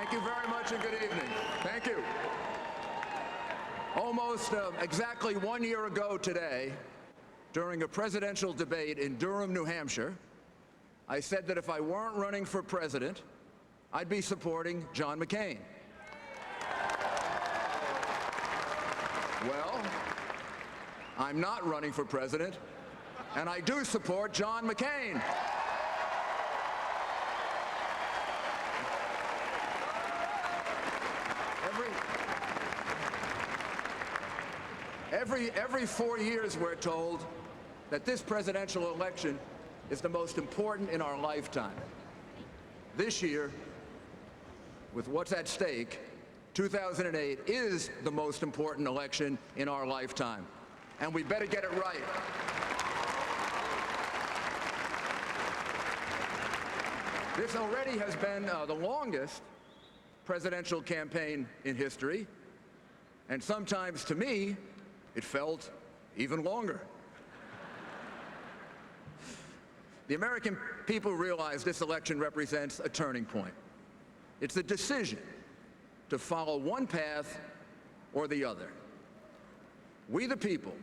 Thank you very much and good evening. Thank you. Almost exactly 1 year ago today, during a presidential debate in Durham, New Hampshire, I said that if I weren't running for president, I'd be supporting John McCain. Well, I'm not running for president, and I do support John McCain. Every 4 years, we're told that this presidential election is the most important in our lifetime. This year, with what's at stake, 2008 is the most important election in our lifetime, and we better get it right. This already has been the longest presidential campaign in history, and sometimes, to me, it felt even longer. The American people realize this election represents a turning point. It's a decision to follow one path or the other. We, the people,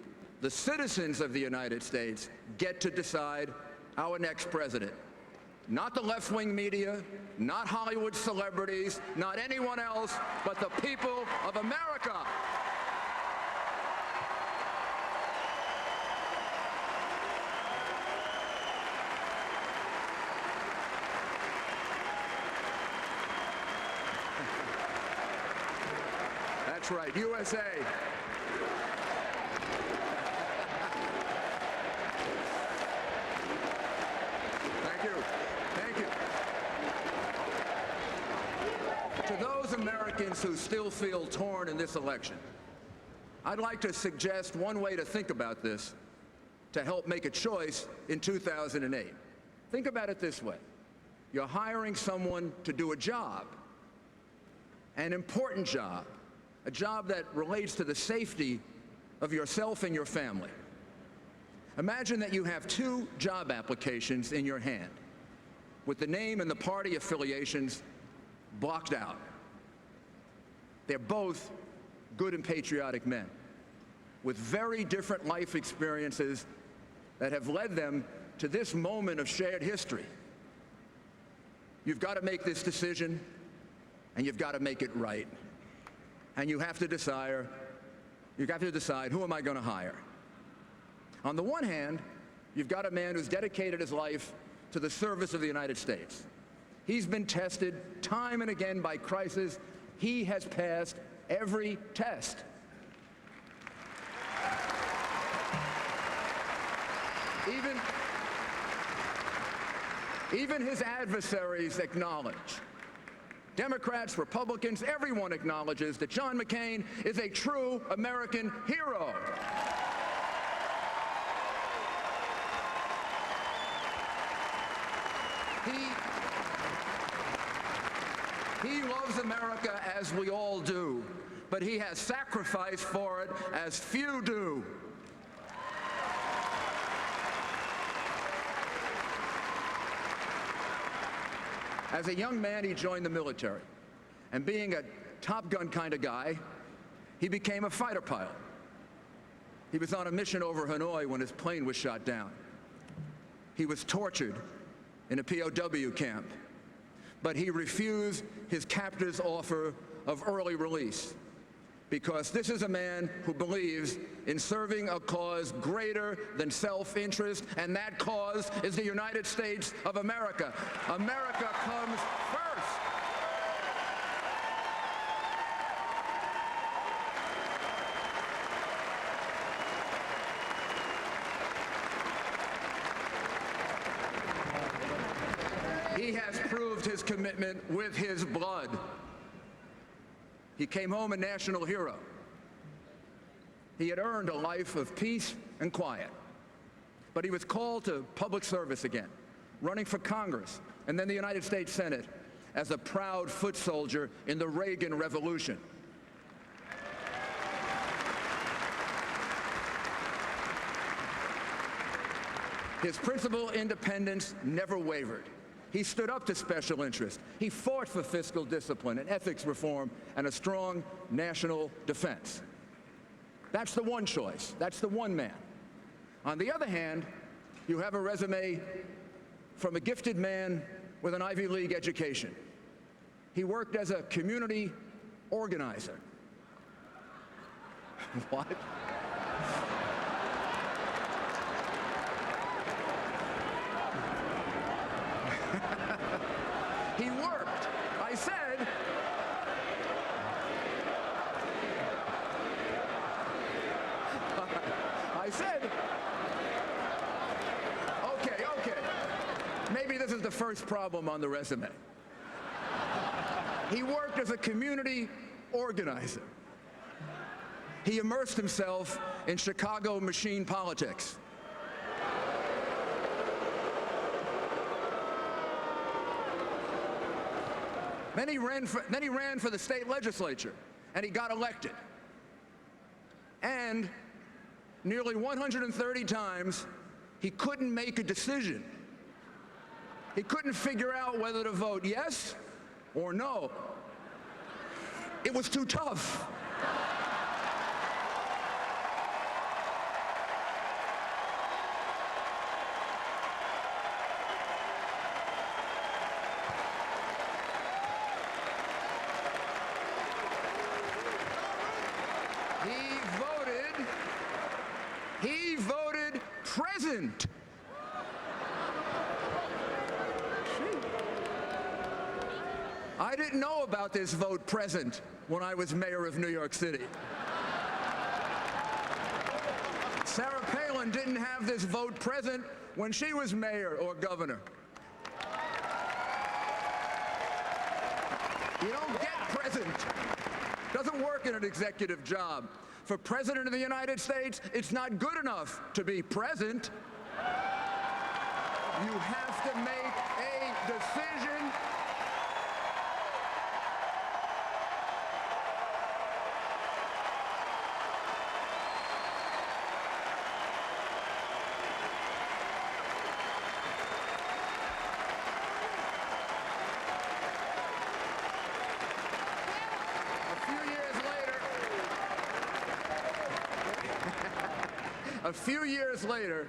the citizens of the United States, get to decide our next president. Not the left-wing media, not Hollywood celebrities, not anyone else, but the people of America. That's right, USA. Thank you. Thank you. To those Americans who still feel torn in this election, I'd like to suggest one way to think about this to help make a choice in 2008. Think about it this way. You're hiring someone to do a job, an important job, a job that relates to the safety of yourself and your family. Imagine that you have two job applications in your hand with the name and the party affiliations blocked out. They're both good and patriotic men with very different life experiences that have led them to this moment of shared history. You've got to make this decision, and you've got to make it right. And you have to decide, who am I going to hire? On the one hand, you've got a man who's dedicated his life to the service of the United States. He's been tested time and again by crisis. He has passed every test. Even his adversaries acknowledge. Democrats, Republicans, everyone acknowledges that John McCain is a true American hero. He loves America as we all do, but he has sacrificed for it as few do. As a young man, he joined the military, and being a Top Gun kind of guy, he became a fighter pilot. He was on a mission over Hanoi when his plane was shot down. He was tortured in a POW camp, but he refused his captor's offer of early release because this is a man who believes in serving a cause greater than self-interest, and that cause is the United States of America. America comes first. He has proved his commitment with his blood. He came home a national hero. He had earned a life of peace and quiet. But he was called to public service again, running for Congress and then the United States Senate as a proud foot soldier in the Reagan Revolution. His principled independence never wavered. He stood up to special interest. He fought for fiscal discipline and ethics reform and a strong national defense. That's the one choice. That's the one man. On the other hand, you have a resume from a gifted man with an Ivy League education. He worked as a community organizer. What? He worked. I said, okay. Maybe this is the first problem on the resume. He worked as a community organizer. He immersed himself in Chicago machine politics. Then he ran for the state legislature, and he got elected. And nearly 130 times, he couldn't make a decision. He couldn't figure out whether to vote yes or no. It was too tough. He voted present. I didn't know about this vote present when I was mayor of New York City. Sarah Palin didn't have this vote present when she was mayor or governor. You don't get present. Doesn't work in an executive job. For President of the United States, it's not good enough to be present. You have to make a decision. A few years later,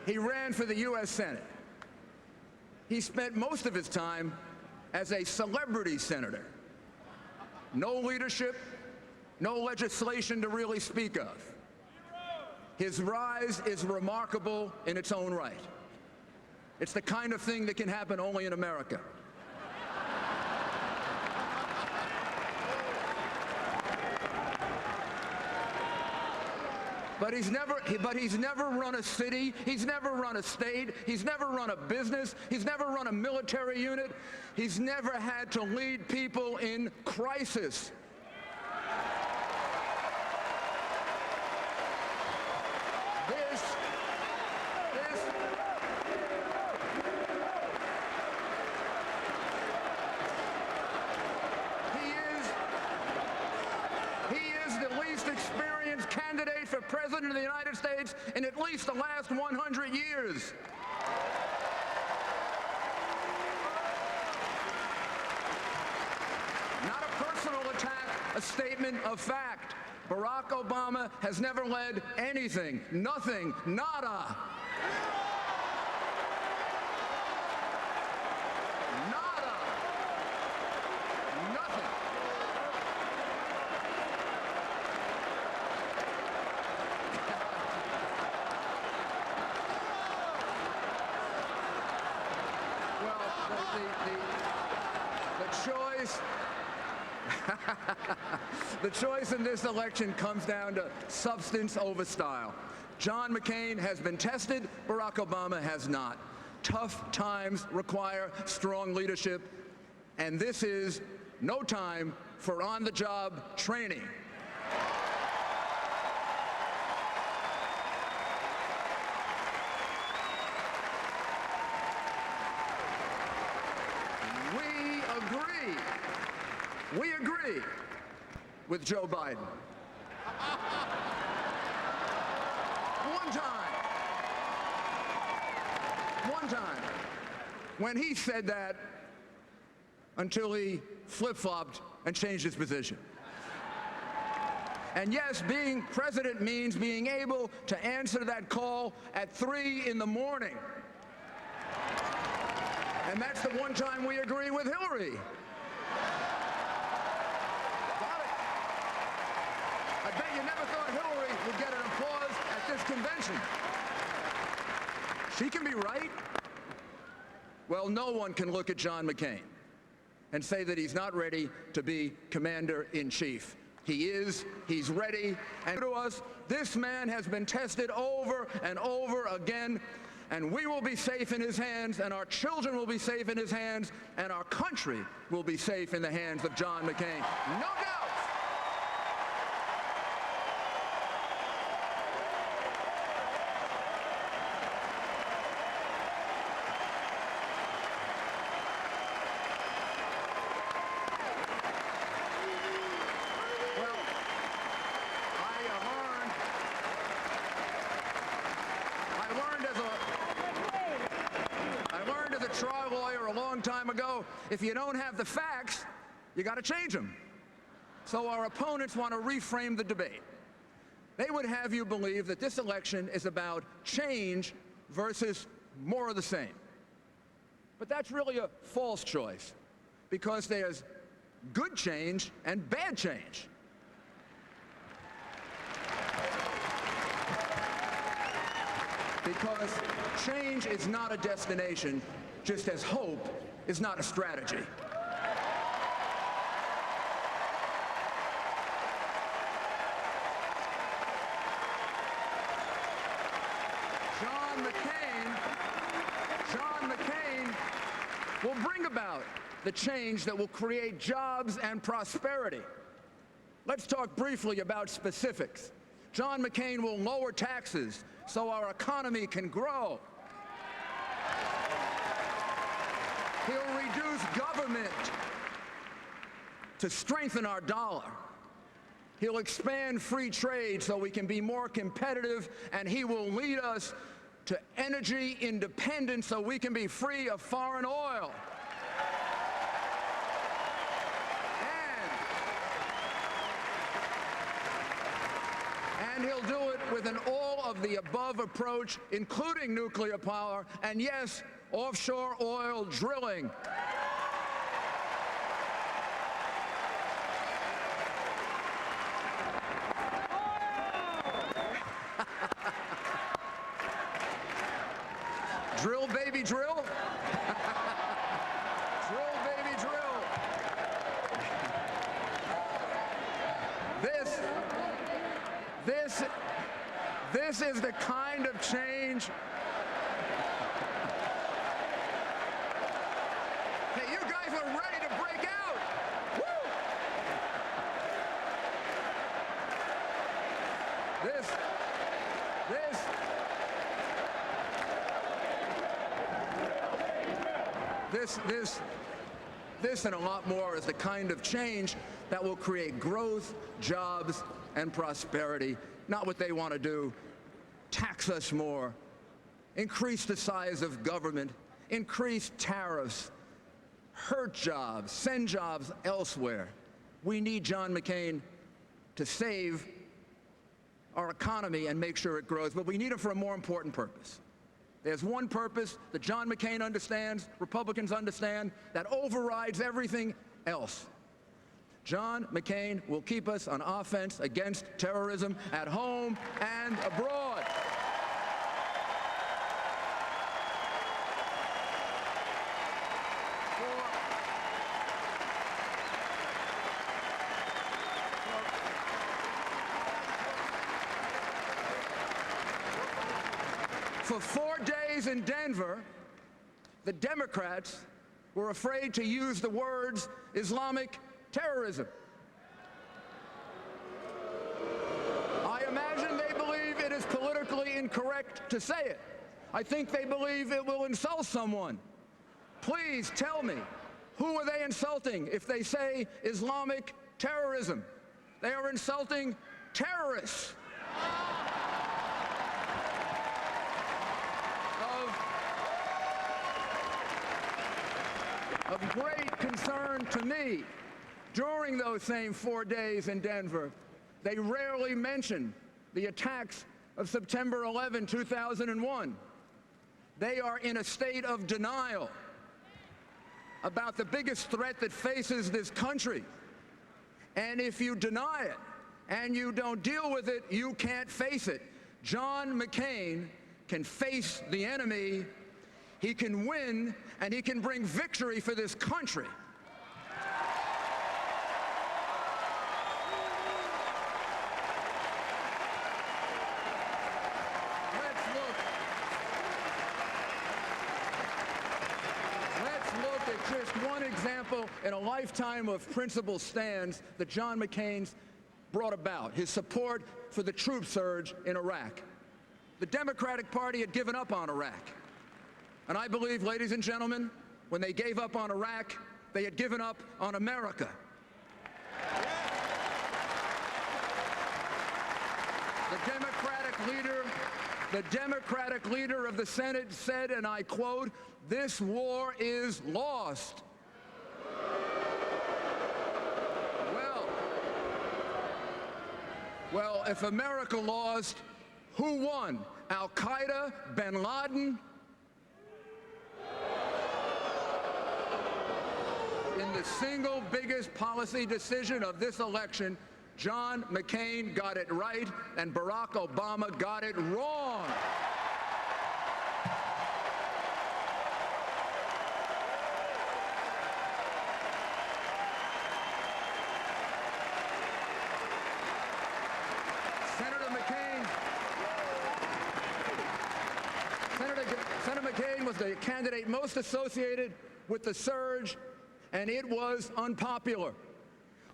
he ran for the U.S. Senate. He spent most of his time as a celebrity senator. No leadership, no legislation to really speak of. His rise is remarkable in its own right. It's the kind of thing that can happen only in America. But he's never run a city, he's never run a state, he's never run a business, he's never run a military unit, he's never had to lead people in crisis. He is the least experienced candidate for President of the United States in at least the last 100 years. Not a personal attack, a statement of fact. Barack Obama has never led anything, nothing, nada. Nada. Nothing. The choice in this election comes down to substance over style. John McCain has been tested, Barack Obama has not. Tough times require strong leadership, and this is no time for on-the-job training. We agree with Joe Biden. One time. when he said that until he flip-flopped and changed his position. And yes, being president means being able to answer that call at 3 in the morning. And that's the one time we agree with Hillary. Got it. I bet you never thought Hillary would get an applause at this convention. She can be right. Well, no one can look at John McCain and say that he's not ready to be commander-in-chief. He is, he's ready, and to us, this man has been tested over and over again, and we will be safe in his hands, and our children will be safe in his hands, and our country will be safe in the hands of John McCain. No doubt! Trial lawyer a long time ago, if you don't have the facts, you got to change them. So our opponents want to reframe the debate. They would have you believe that this election is about change versus more of the same. But that's really a false choice, because there's good change and bad change. Because change is not a destination, just as hope is not a strategy. John McCain will bring about the change that will create jobs and prosperity. Let's talk briefly about specifics. John McCain will lower taxes so our economy can grow. He'll reduce government to strengthen our dollar. He'll expand free trade so we can be more competitive, and he will lead us to energy independence so we can be free of foreign oil. And he'll do it with an all-of-the-above approach, including nuclear power, and yes, offshore oil drilling. Drill, baby, drill. Drill, baby, drill. This is the kind of change. Hey, you guys are ready to break out. Woo! This and a lot more is the kind of change that will create growth, jobs, and prosperity. Not what they want to do: tax us more, increase the size of government, increase tariffs, hurt jobs, send jobs elsewhere. We need John McCain to save our economy and make sure it grows, but we need him for a more important purpose. There's one purpose that John McCain understands, Republicans understand, that overrides everything else. John McCain will keep us on offense against terrorism at home and abroad. For 4 days in Denver, the Democrats were afraid to use the words Islamic terrorism. I imagine they believe it is politically incorrect to say it. I think they believe it will insult someone. Please tell me, who are they insulting if they say Islamic terrorism? They are insulting terrorists. of great concern to me during those same 4 days in Denver, they rarely mentioned the attacks of September 11, 2001. They are in a state of denial about the biggest threat that faces this country. And if you deny it and you don't deal with it, you can't face it. John McCain can face the enemy, he can win, and he can bring victory for this country. Just one example in a lifetime of principled stands that John McCain's brought about, his support for the troop surge in Iraq. The Democratic Party had given up on Iraq. And I believe, ladies and gentlemen, when they gave up on Iraq, they had given up on America. The Democratic leader of the Senate said, and I quote, "This war is lost." Well, if America lost, who won? Al-Qaeda, bin Laden? In the single biggest policy decision of this election, John McCain got it right, and Barack Obama got it wrong. Senator McCain was the candidate most associated with the surge, and it was unpopular.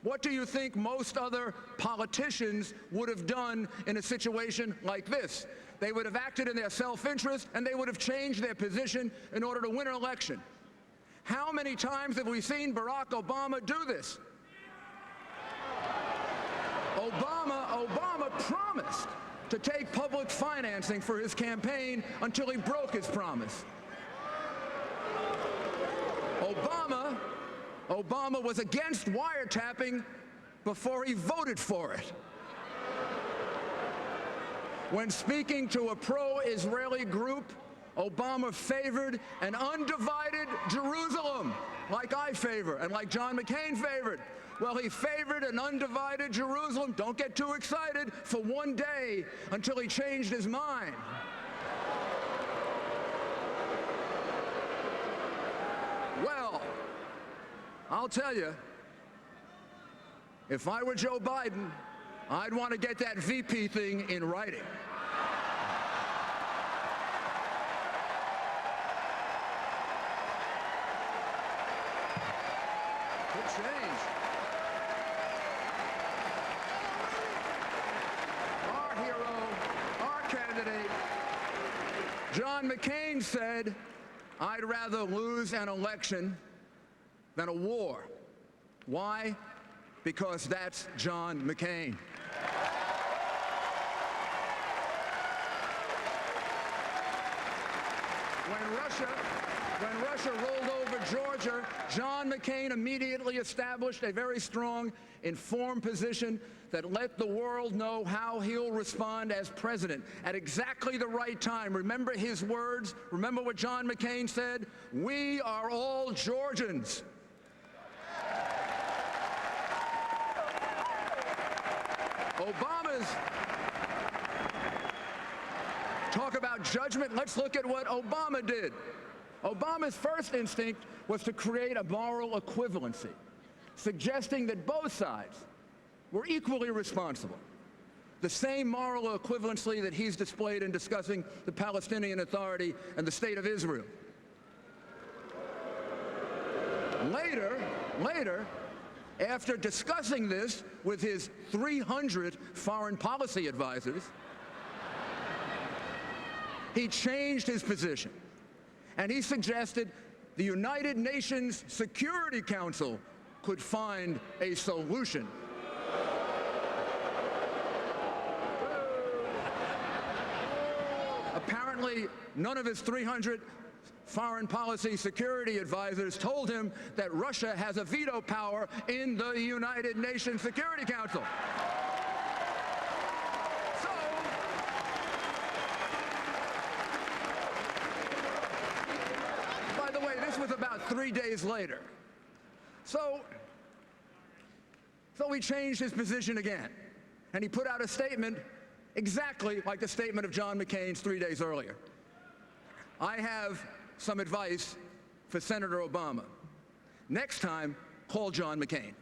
What do you think most other politicians would have done in a situation like this? They would have acted in their self-interest, and they would have changed their position in order to win an election. How many times have we seen Barack Obama do this? Obama promised to take public financing for his campaign until he broke his promise. Obama was against wiretapping before he voted for it. When speaking to a pro-Israeli group, Obama favored an undivided Jerusalem, like I favor and like John McCain favored. Well, he favored an undivided Jerusalem, don't get too excited, for one day until he changed his mind. Well, I'll tell you, if I were Joe Biden, I'd want to get that VP thing in writing. Good change. Our hero, our candidate, John McCain said, "I'd rather lose an election than a war." Why? Because that's John McCain. When Russia rolled over Georgia, John McCain immediately established a very strong, informed position that let the world know how he'll respond as president at exactly the right time. Remember his words? Remember what John McCain said? "We are all Georgians." Talk about judgment. Let's look at what Obama did. Obama's first instinct was to create a moral equivalency, suggesting that both sides were equally responsible. The same moral equivalency that he's displayed in discussing the Palestinian Authority and the State of Israel. Later, after discussing this with his 300 foreign policy advisors, he changed his position, and he suggested the United Nations Security Council could find a solution. Apparently, none of his 300 foreign policy security advisors told him that Russia has a veto power in the United Nations Security Council. So, by the way, this was about 3 days later. So he changed his position again, and he put out a statement exactly like the statement of John McCain's 3 days earlier. I have some advice for Senator Obama. Next time, call John McCain.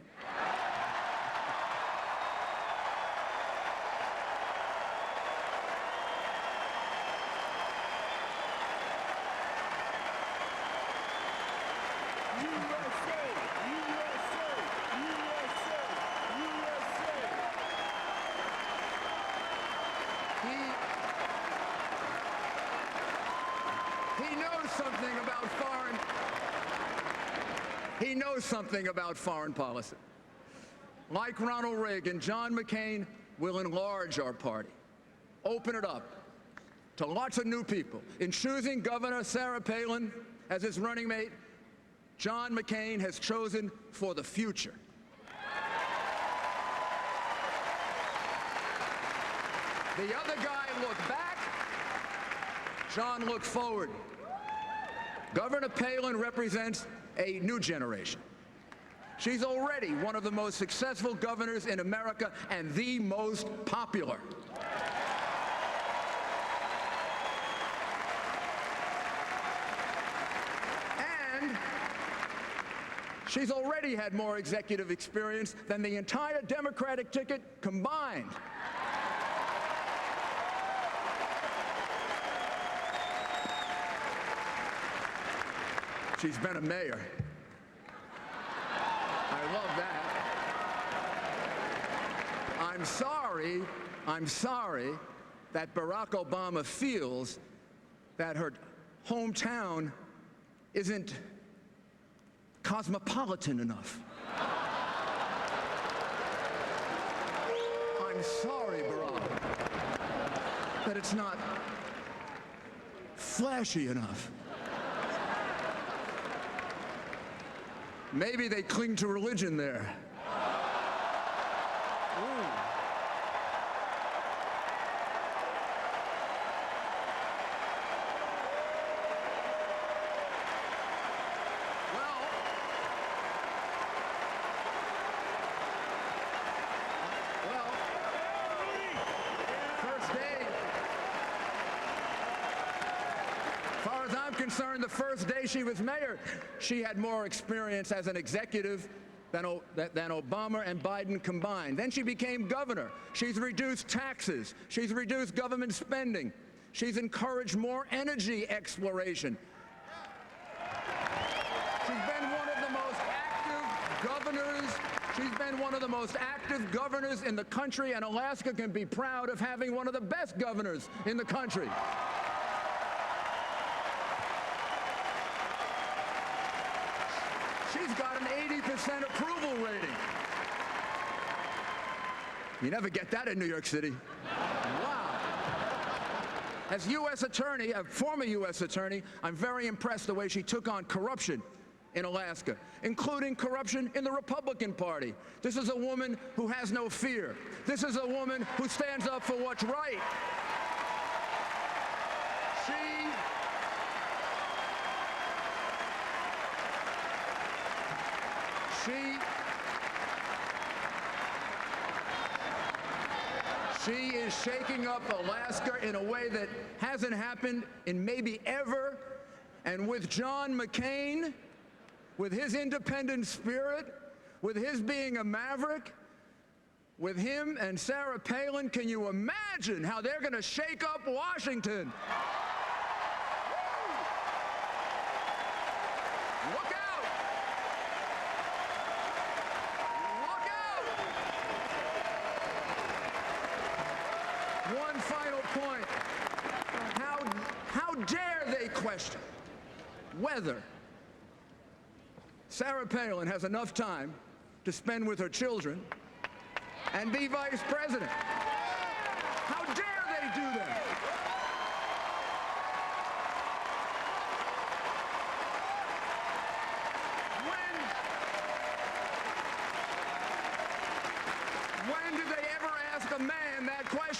He knows something about foreign policy. Like Ronald Reagan, John McCain will enlarge our party, open it up to lots of new people. In choosing Governor Sarah Palin as his running mate, John McCain has chosen for the future. The other guy looked back, John looked forward. Governor Palin represents a new generation. She's already one of the most successful governors in America and the most popular. And she's already had more executive experience than the entire Democratic ticket combined. She's been a mayor. I love that. I'm sorry that Barack Obama feels that her hometown isn't cosmopolitan enough. I'm sorry, Barack, that it's not flashy enough. Maybe they cling to religion there. Ooh. Well, first day, as far as I'm concerned, the first day she was mayor, she had more experience as an executive than Obama and Biden combined. Then she became governor. She's reduced taxes. She's reduced government spending. She's encouraged more energy exploration. She's been one of the most active governors. She's been one of the most active governors in the country, and Alaska can be proud of having one of the best governors in the country. She's got an 80% approval rating. You never get that in New York City. Wow. As U.S. Attorney, a former U.S. Attorney, I'm very impressed the way she took on corruption in Alaska, including corruption in the Republican Party. This is a woman who has no fear. This is a woman who stands up for what's right. She is shaking up Alaska in a way that hasn't happened in maybe ever. And with John McCain, with his independent spirit, with his being a maverick, with him and Sarah Palin, can you imagine how they're going to shake up Washington? Look out! Look out! One final point. How dare they question whether Sarah Palin has enough time to spend with her children and be vice president? How dare they do that?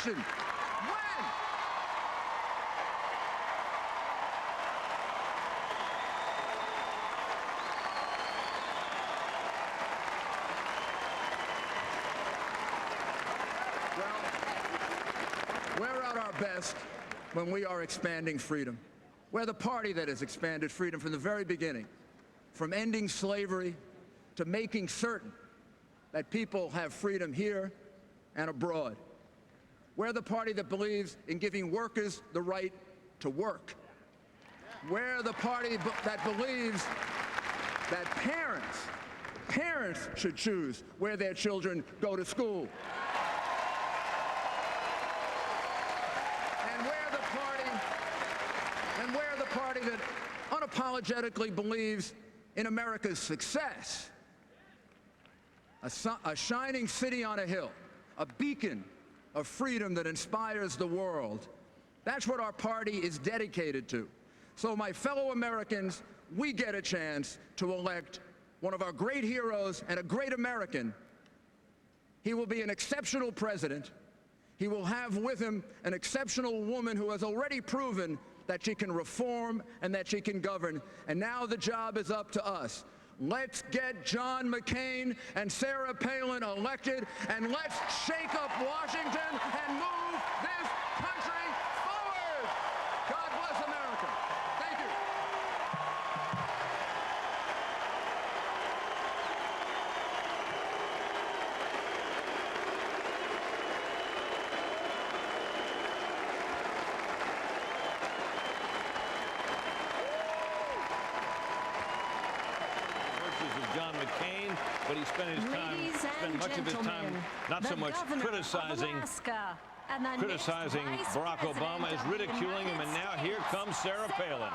question. When? Well, we're at our best when we are expanding freedom. We're the party that has expanded freedom from the very beginning, from ending slavery to making certain that people have freedom here and abroad. We're the party that believes in giving workers the right to work. We're the party that believes that parents should choose where their children go to school. And we're the party that unapologetically believes in America's success. A shining city on a hill, a beacon of freedom that inspires the world. That's what our party is dedicated to. So, my fellow Americans, we get a chance to elect one of our great heroes and a great American. He will be an exceptional president. He will have with him an exceptional woman who has already proven that she can reform and that she can govern. And now the job is up to us. Let's get John McCain and Sarah Palin elected, and let's shake up Washington and move this country forward. God bless America. Thank you. John McCain, but he spent much of his time not so much criticizing Barack Obama as ridiculing him, and now here comes Sarah Palin.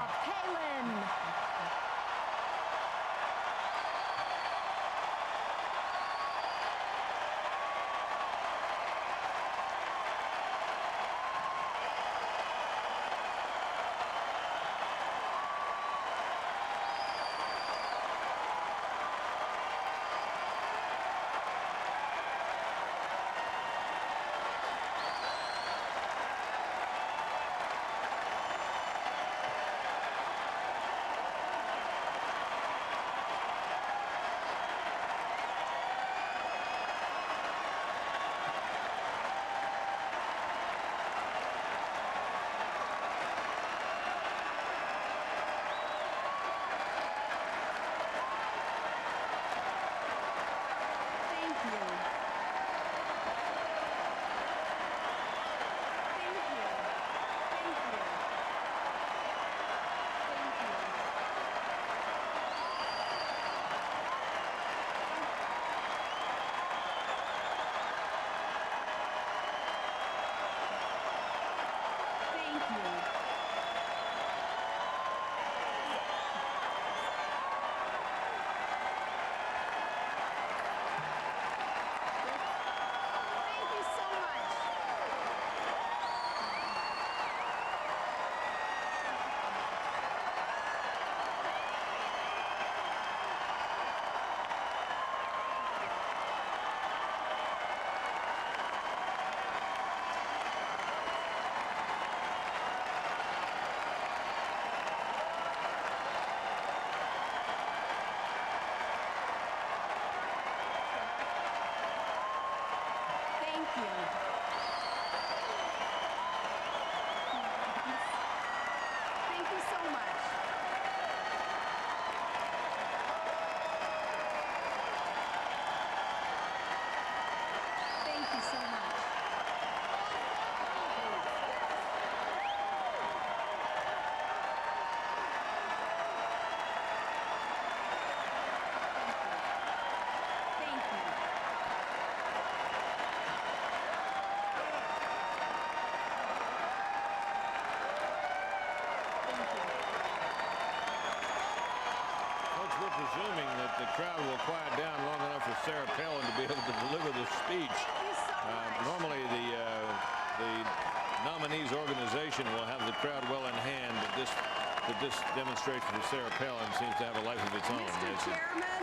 Presuming that the crowd will quiet down long enough for Sarah Palin to be able to deliver the speech. Normally the nominee's organization will have the crowd well in hand, but this demonstration for Sarah Palin seems to have a life of its own. Mr. Chairman,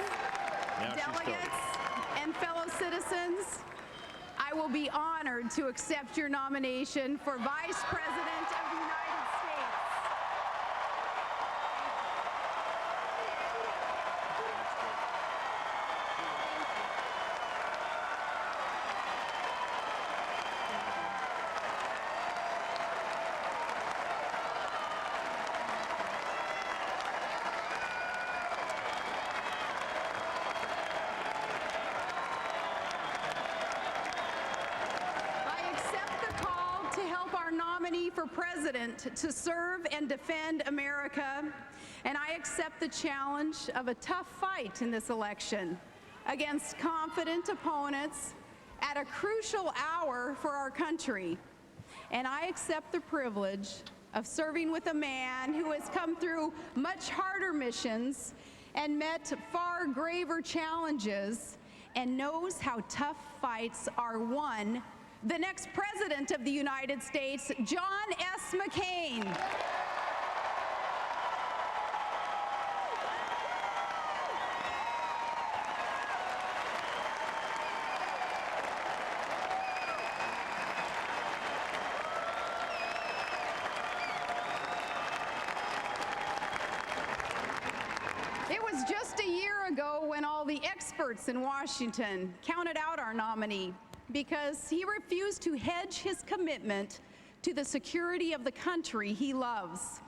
delegates, and fellow citizens, I will be honored to accept your nomination for Vice President of the United States. For president to serve and defend America, and I accept the challenge of a tough fight in this election against confident opponents at a crucial hour for our country. And I accept the privilege of serving with a man who has come through much harder missions and met far graver challenges and knows how tough fights are won, the next President of the United States, John S. McCain. It was just a year ago when all the experts in Washington counted out our nominee, because he refused to hedge his commitment to the security of the country he loves.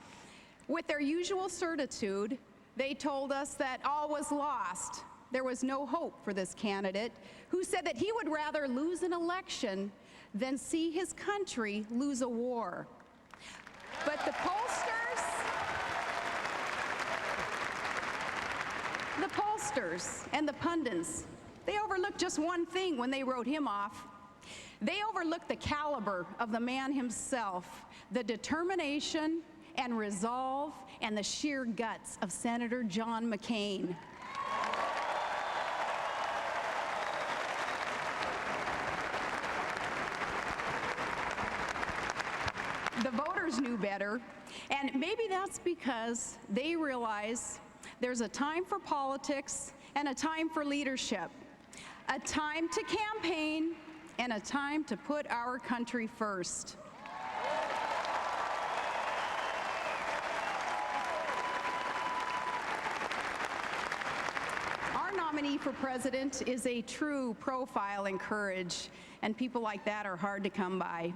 With their usual certitude, they told us that all was lost. There was no hope for this candidate, who said that he would rather lose an election than see his country lose a war. But the pollsters and the pundits, they overlooked just one thing when they wrote him off. They overlooked the caliber of the man himself, the determination and resolve and the sheer guts of Senator John McCain. The voters knew better, and maybe that's because they realize there's a time for politics and a time for leadership, a time to campaign and a time to put our country first. Our nominee for president is a true profile in courage, and people like that are hard to come by.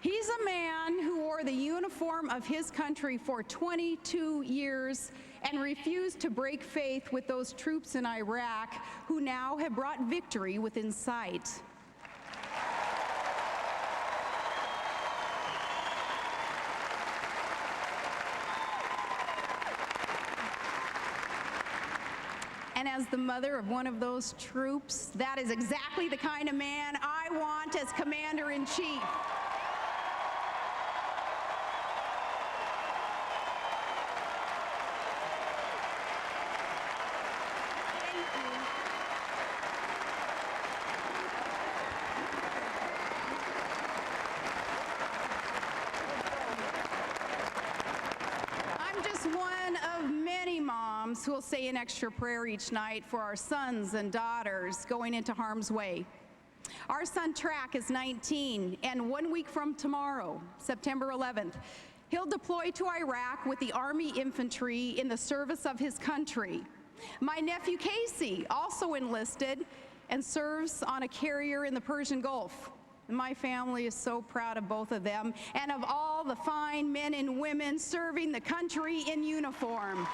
He's a man who wore the uniform of his country for 22 years and refused to break faith with those troops in Iraq who now have brought victory within sight. And as the mother of one of those troops, that is exactly the kind of man I want as Commander-in-Chief. Who will say an extra prayer each night for our sons and daughters going into harm's way. Our son Track is 19, and 1 week from tomorrow, September 11th, he'll deploy to Iraq with the Army infantry in the service of his country. My nephew Casey also enlisted and serves on a carrier in the Persian Gulf. My family is so proud of both of them and of all the fine men and women serving the country in uniform.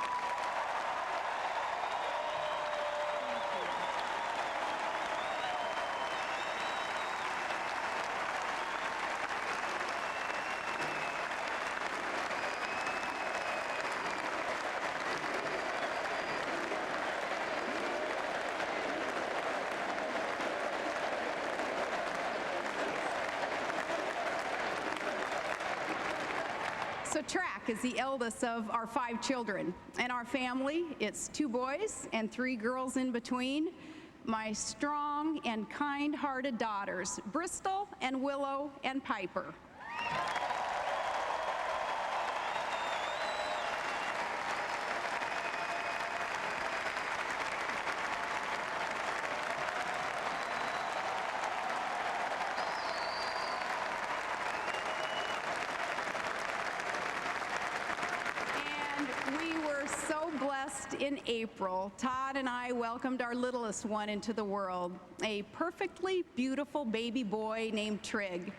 So Track is the eldest of our 5 children. And our family, it's 2 boys and 3 girls in between. My strong and kind-hearted daughters, Bristol and Willow and Piper. in April, Todd and I welcomed our littlest one into the world, a perfectly beautiful baby boy named Trig.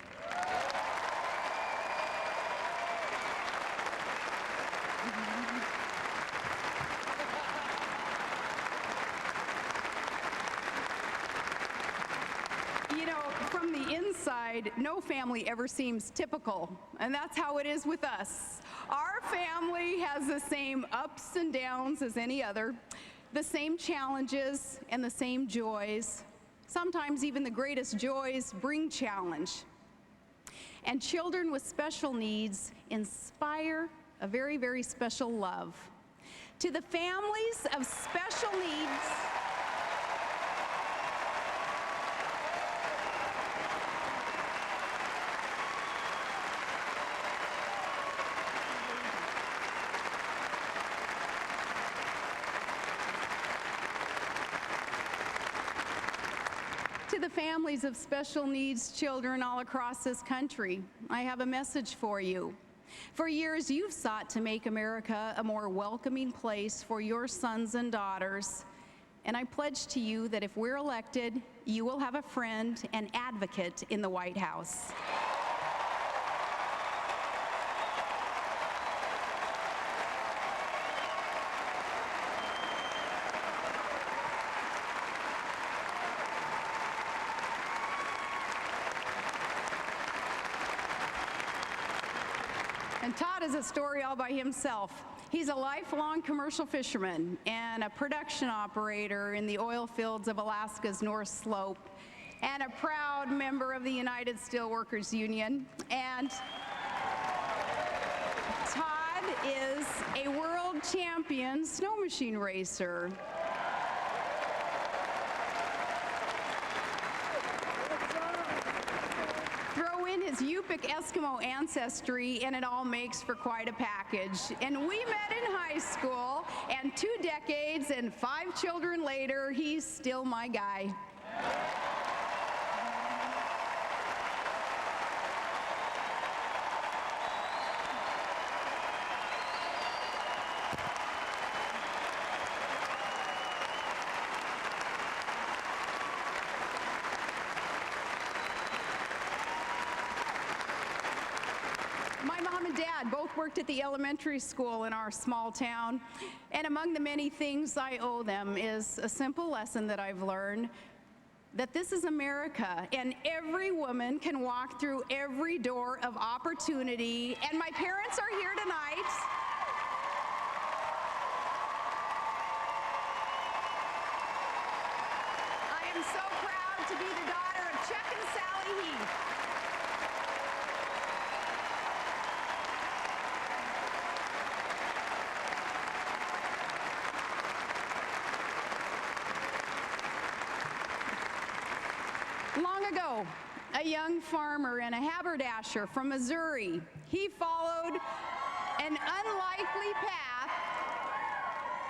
You know, from the inside, no family ever seems typical, and that's how it is with us. Our family has the same ups and downs as any other, the same challenges and the same joys. Sometimes even the greatest joys bring challenge. And children with special needs inspire a very, very special love. To the families of special needs, special needs children all across this country, I have a message for you. For years, you've sought to make America a more welcoming place for your sons and daughters. And I pledge to you that if we're elected, you will have a friend and advocate in the White House. And Todd is a story all by himself. He's a lifelong commercial fisherman and a production operator in the oil fields of Alaska's North Slope, and a proud member of the United Steelworkers Union. And Todd is a world champion snow machine racer. His Yupik Eskimo ancestry, and it all makes for quite a package. And we met in high school, and 2 decades and 5 children later, he's still my guy. My mom and dad both worked at the elementary school in our small town, and among the many things I owe them is a simple lesson that I've learned, that this is America, and every woman can walk through every door of opportunity, and my parents are here tonight. I am so proud to be the daughter of Chuck and Sally Heath. Long ago, a young farmer and a haberdasher from Missouri, he followed an unlikely path.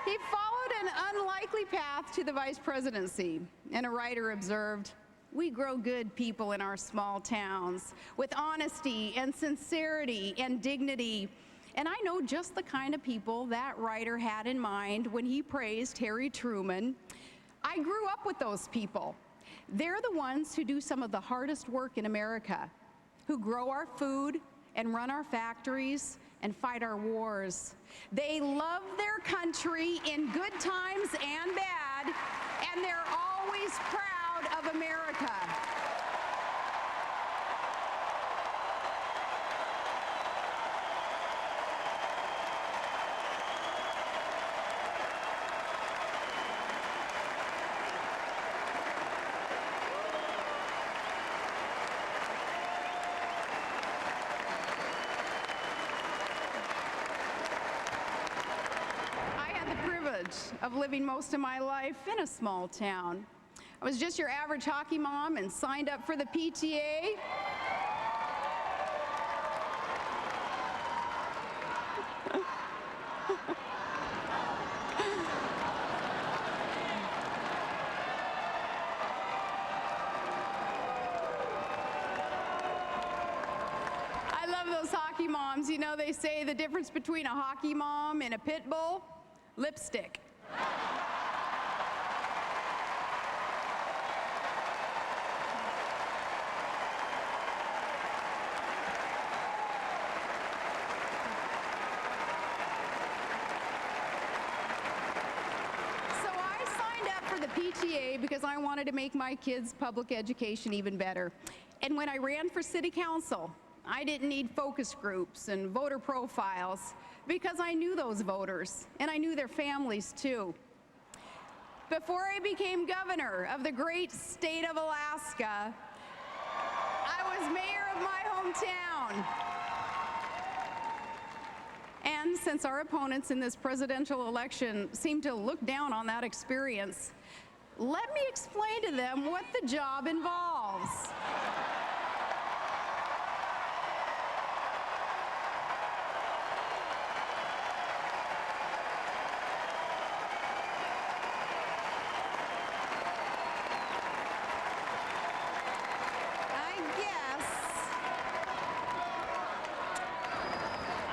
He followed an unlikely path to the vice presidency. And a writer observed, "We grow good people in our small towns with honesty and sincerity and dignity." And I know just the kind of people that writer had in mind when he praised Harry Truman. I grew up with those people. They're the ones who do some of the hardest work in America, who grow our food and run our factories and fight our wars. They love their country in good times and bad, and they're always proud of America. Of living most of my life in a small town. I was just your average hockey mom and signed up for the PTA. I love those hockey moms. You know, they say the difference between a hockey mom and a pit bull? Lipstick. the PTA because I wanted to make my kids' public education even better. And when I ran for city council, I didn't need focus groups and voter profiles because I knew those voters and I knew their families too. Before I became governor of the great state of Alaska, I was mayor of my hometown. And since our opponents in this presidential election seem to look down on that experience, let me explain to them what the job involves.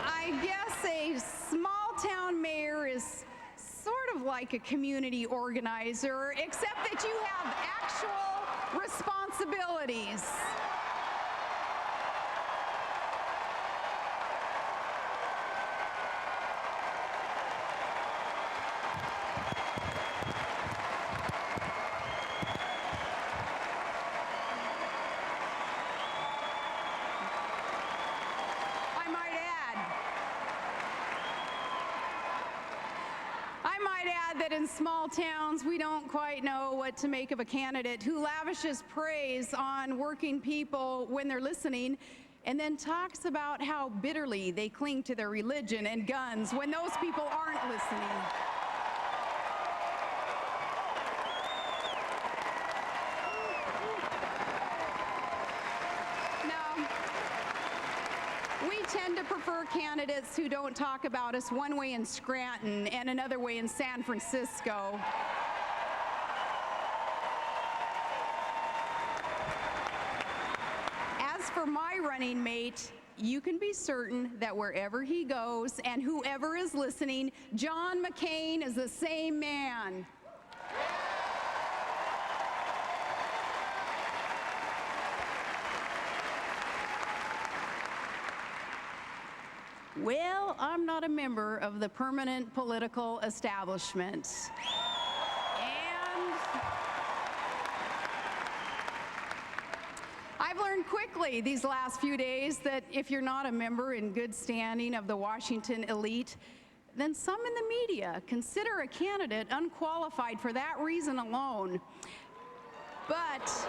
I guess a small-town mayor is sort of like a community organizer, except that you have actual responsibilities. I might add that in small towns, we don't quite know what to make of a candidate who lavishes praise on working people when they're listening and then talks about how bitterly they cling to their religion and guns when those people aren't listening. We tend to prefer candidates who don't talk about us one way in Scranton and another way in San Francisco. As for my running mate, you can be certain that wherever he goes and whoever is listening, John McCain is the same man. Well, I'm not a member of the permanent political establishment. And I've learned quickly these last few days that if you're not a member in good standing of the Washington elite, then some in the media consider a candidate unqualified for that reason alone. But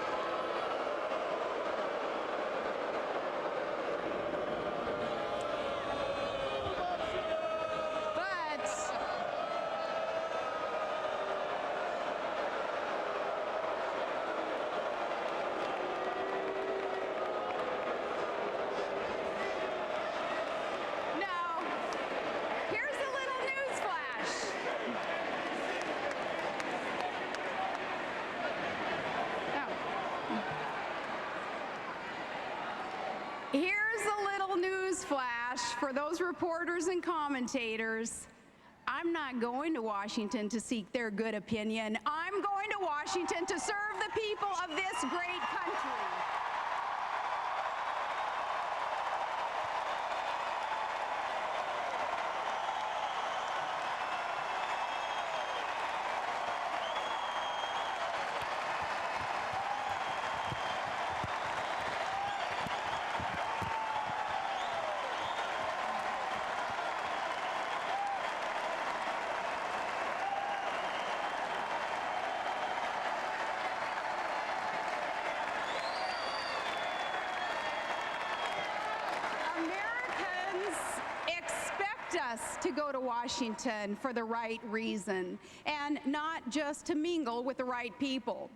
here's a little news flash for those reporters and commentators. I'm not going to Washington to seek their good opinion. I'm going to Washington to serve the people of this great country. Us to go to Washington for the right reason and not just to mingle with the right people.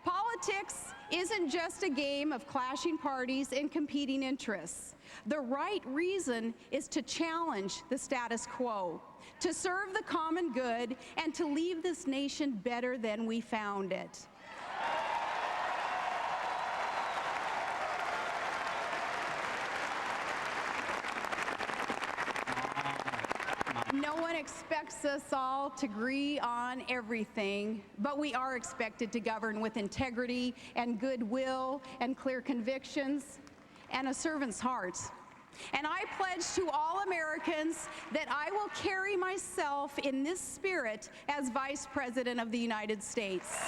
Politics isn't just a game of clashing parties and competing interests. The right reason is to challenge the status quo, to serve the common good, and to leave this nation better than we found it. No one expects us all to agree on everything, but we are expected to govern with integrity and goodwill and clear convictions and a servant's heart. And I pledge to all Americans that I will carry myself in this spirit as Vice President of the United States.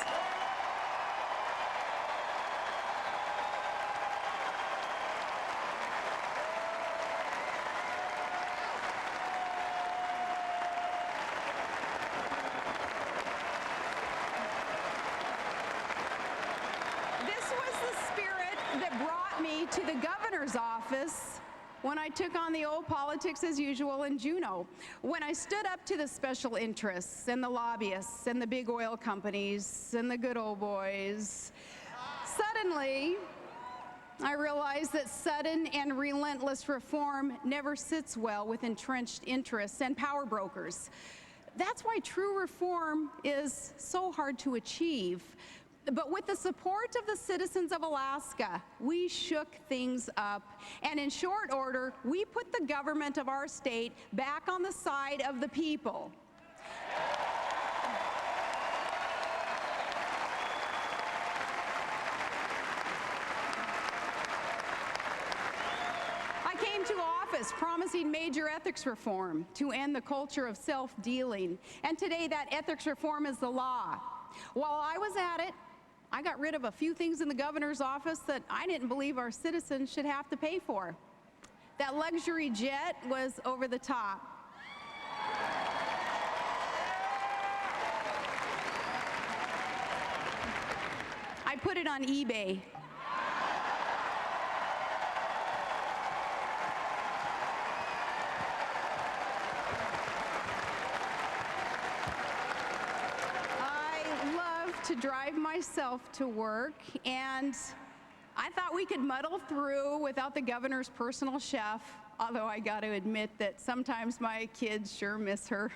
To the governor's office when I took on the old politics as usual in Juneau, when I stood up to the special interests and the lobbyists and the big oil companies and the good old boys. Suddenly, I realized that sudden and relentless reform never sits well with entrenched interests and power brokers. That's why true reform is so hard to achieve. But with the support of the citizens of Alaska, we shook things up. And in short order, we put the government of our state back on the side of the people. I came to office promising major ethics reform to end the culture of self-dealing. And today that ethics reform is the law. While I was at it, I got rid of a few things in the governor's office that I didn't believe our citizens should have to pay for. That luxury jet was over the top. I put it on eBay. To drive myself to work, and I thought we could muddle through without the governor's personal chef, although I got to admit that sometimes my kids sure miss her.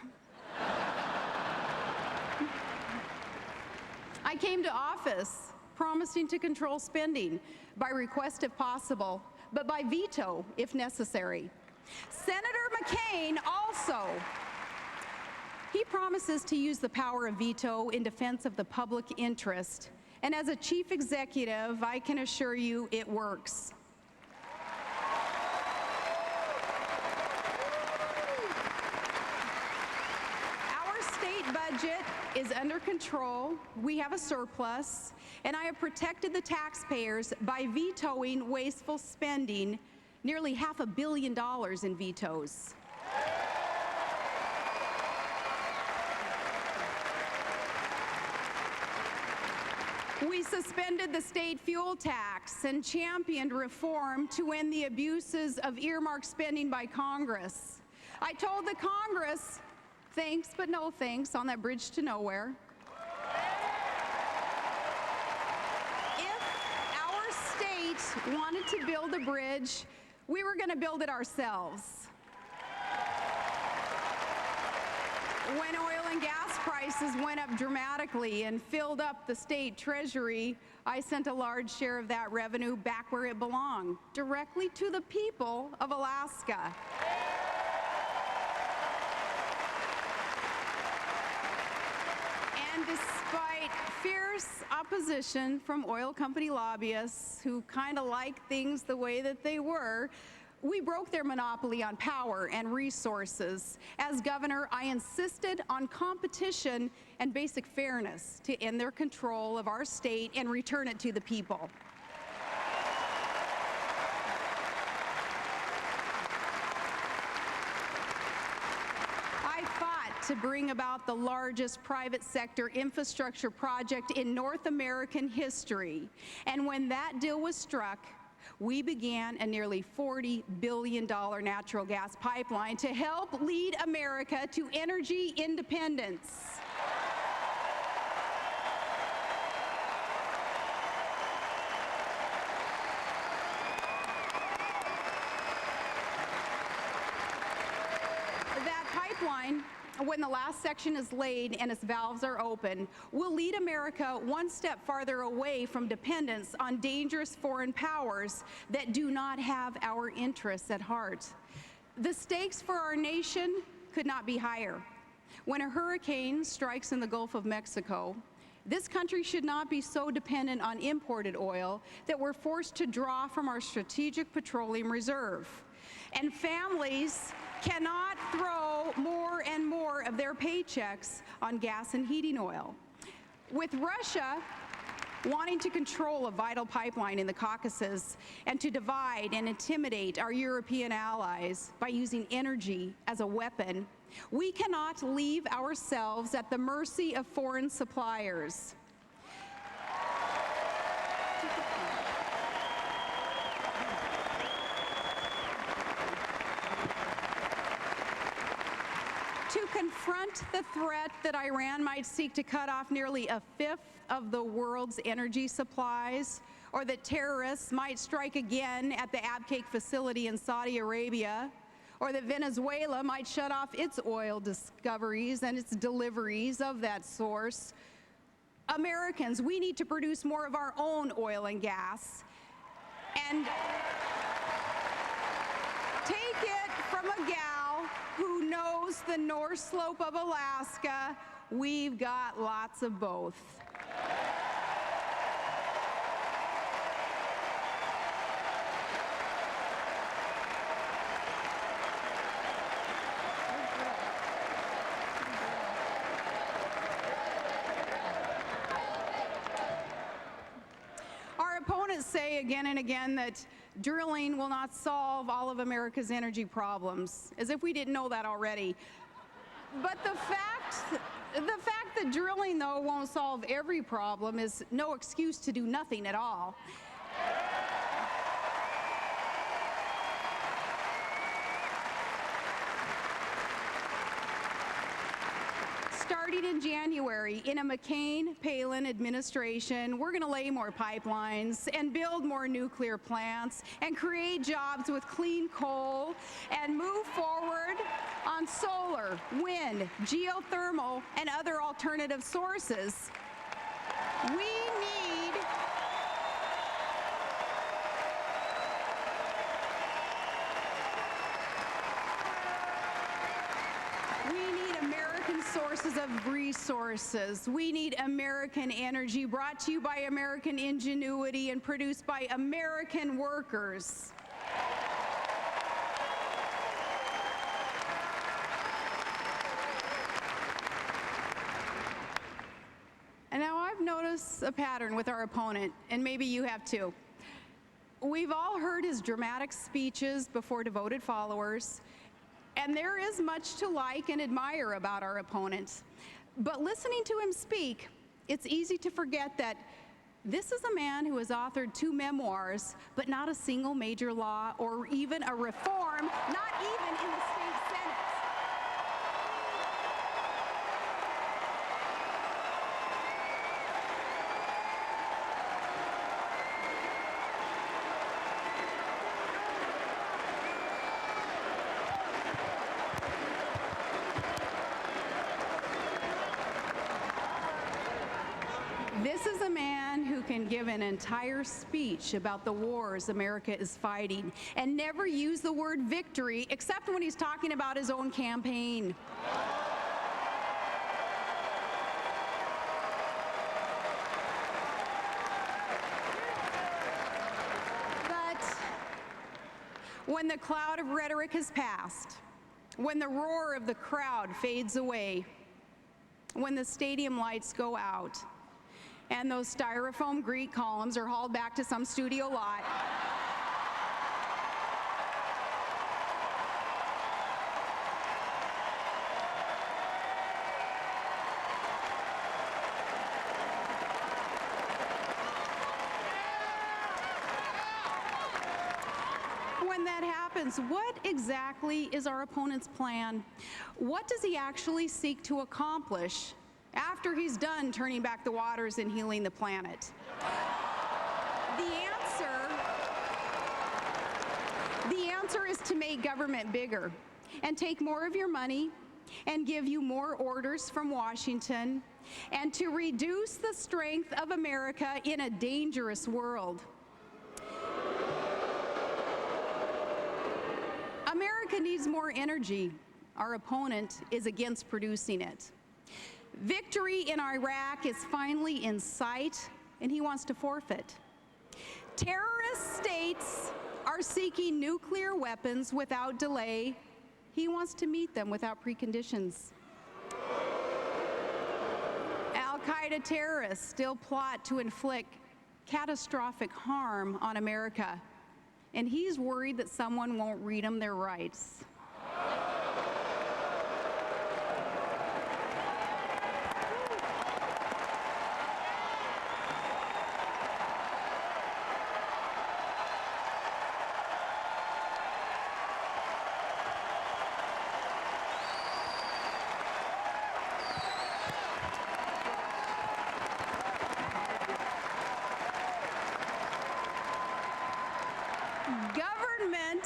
I came to office promising to control spending by request if possible, but by veto if necessary. Senator McCain also he promises to use the power of veto in defense of the public interest. And as a chief executive, I can assure you it works. Our state budget is under control. We have a surplus. And I have protected the taxpayers by vetoing wasteful spending, nearly $500 million in vetoes. We suspended the state fuel tax and championed reform to end the abuses of earmark spending by Congress. I told the Congress, thanks but no thanks on that bridge to nowhere. If our state wanted to build a bridge, we were going to build it ourselves. When oil and gas prices went up dramatically and filled up the state treasury, I sent a large share of that revenue back where it belonged, directly to the people of Alaska. And despite fierce opposition from oil company lobbyists who kind of like things the way that they were, we broke their monopoly on power and resources. As governor, I insisted on competition and basic fairness to end their control of our state and return it to the people. I fought to bring about the largest private sector infrastructure project in North American history. And when that deal was struck, we began a nearly $40 billion natural gas pipeline to help lead America to energy independence. That pipeline, when the last section is laid and its valves are open, will lead America one step farther away from dependence on dangerous foreign powers that do not have our interests at heart. The stakes for our nation could not be higher. When a hurricane strikes in the Gulf of Mexico, this country should not be so dependent on imported oil that we're forced to draw from our strategic petroleum reserve. and families cannot throw more and more of their paychecks on gas and heating oil. With Russia wanting to control a vital pipeline in the Caucasus and to divide and intimidate our European allies by using energy as a weapon, we cannot leave ourselves at the mercy of foreign suppliers. To confront the threat that Iran might seek to cut off nearly a fifth of the world's energy supplies, or that terrorists might strike again at the Abqaiq facility in Saudi Arabia, or that Venezuela might shut off its oil discoveries and its deliveries of that source, Americans, we need to produce more of our own oil and gas and take it from a gal who knows the North Slope of Alaska. We've got lots of both. Our opponents say again and again that drilling will not solve all of America's energy problems, as if we didn't know that already. But the fact that drilling, though, won't solve every problem is no excuse to do nothing at all. Starting in January, in a McCain-Palin administration, we're going to lay more pipelines and build more nuclear plants and create jobs with clean coal and move forward on solar, wind, geothermal, and other alternative sources. We need American sources of resources. We need American energy brought to you by American ingenuity and produced by American workers. And now I've noticed a pattern with our opponent, and maybe you have too. We've all heard his dramatic speeches before devoted followers, and there is much to like and admire about our opponent. But listening to him speak, it's easy to forget that this is a man who has authored 2 memoirs, but not a single major law or even a reform, not even in the state Senate. This is a man who can give an entire speech about the wars America is fighting and never use the word victory except when he's talking about his own campaign. But when the cloud of rhetoric has passed, when the roar of the crowd fades away, when the stadium lights go out, and those styrofoam Greek columns are hauled back to some studio lot, when that happens, what exactly is our opponent's plan? What does he actually seek to accomplish after he's done turning back the waters and healing the planet? The answer is to make government bigger and take more of your money and give you more orders from Washington and to reduce the strength of America in a dangerous world. America needs more energy. Our opponent is against producing it. Victory in Iraq is finally in sight, and he wants to forfeit. Terrorist states are are seeking nuclear weapons without delay. He wants to meet them without preconditions. Al-Qaeda terrorists still plot to inflict catastrophic harm on America, and he's worried that someone won't read them their rights. Government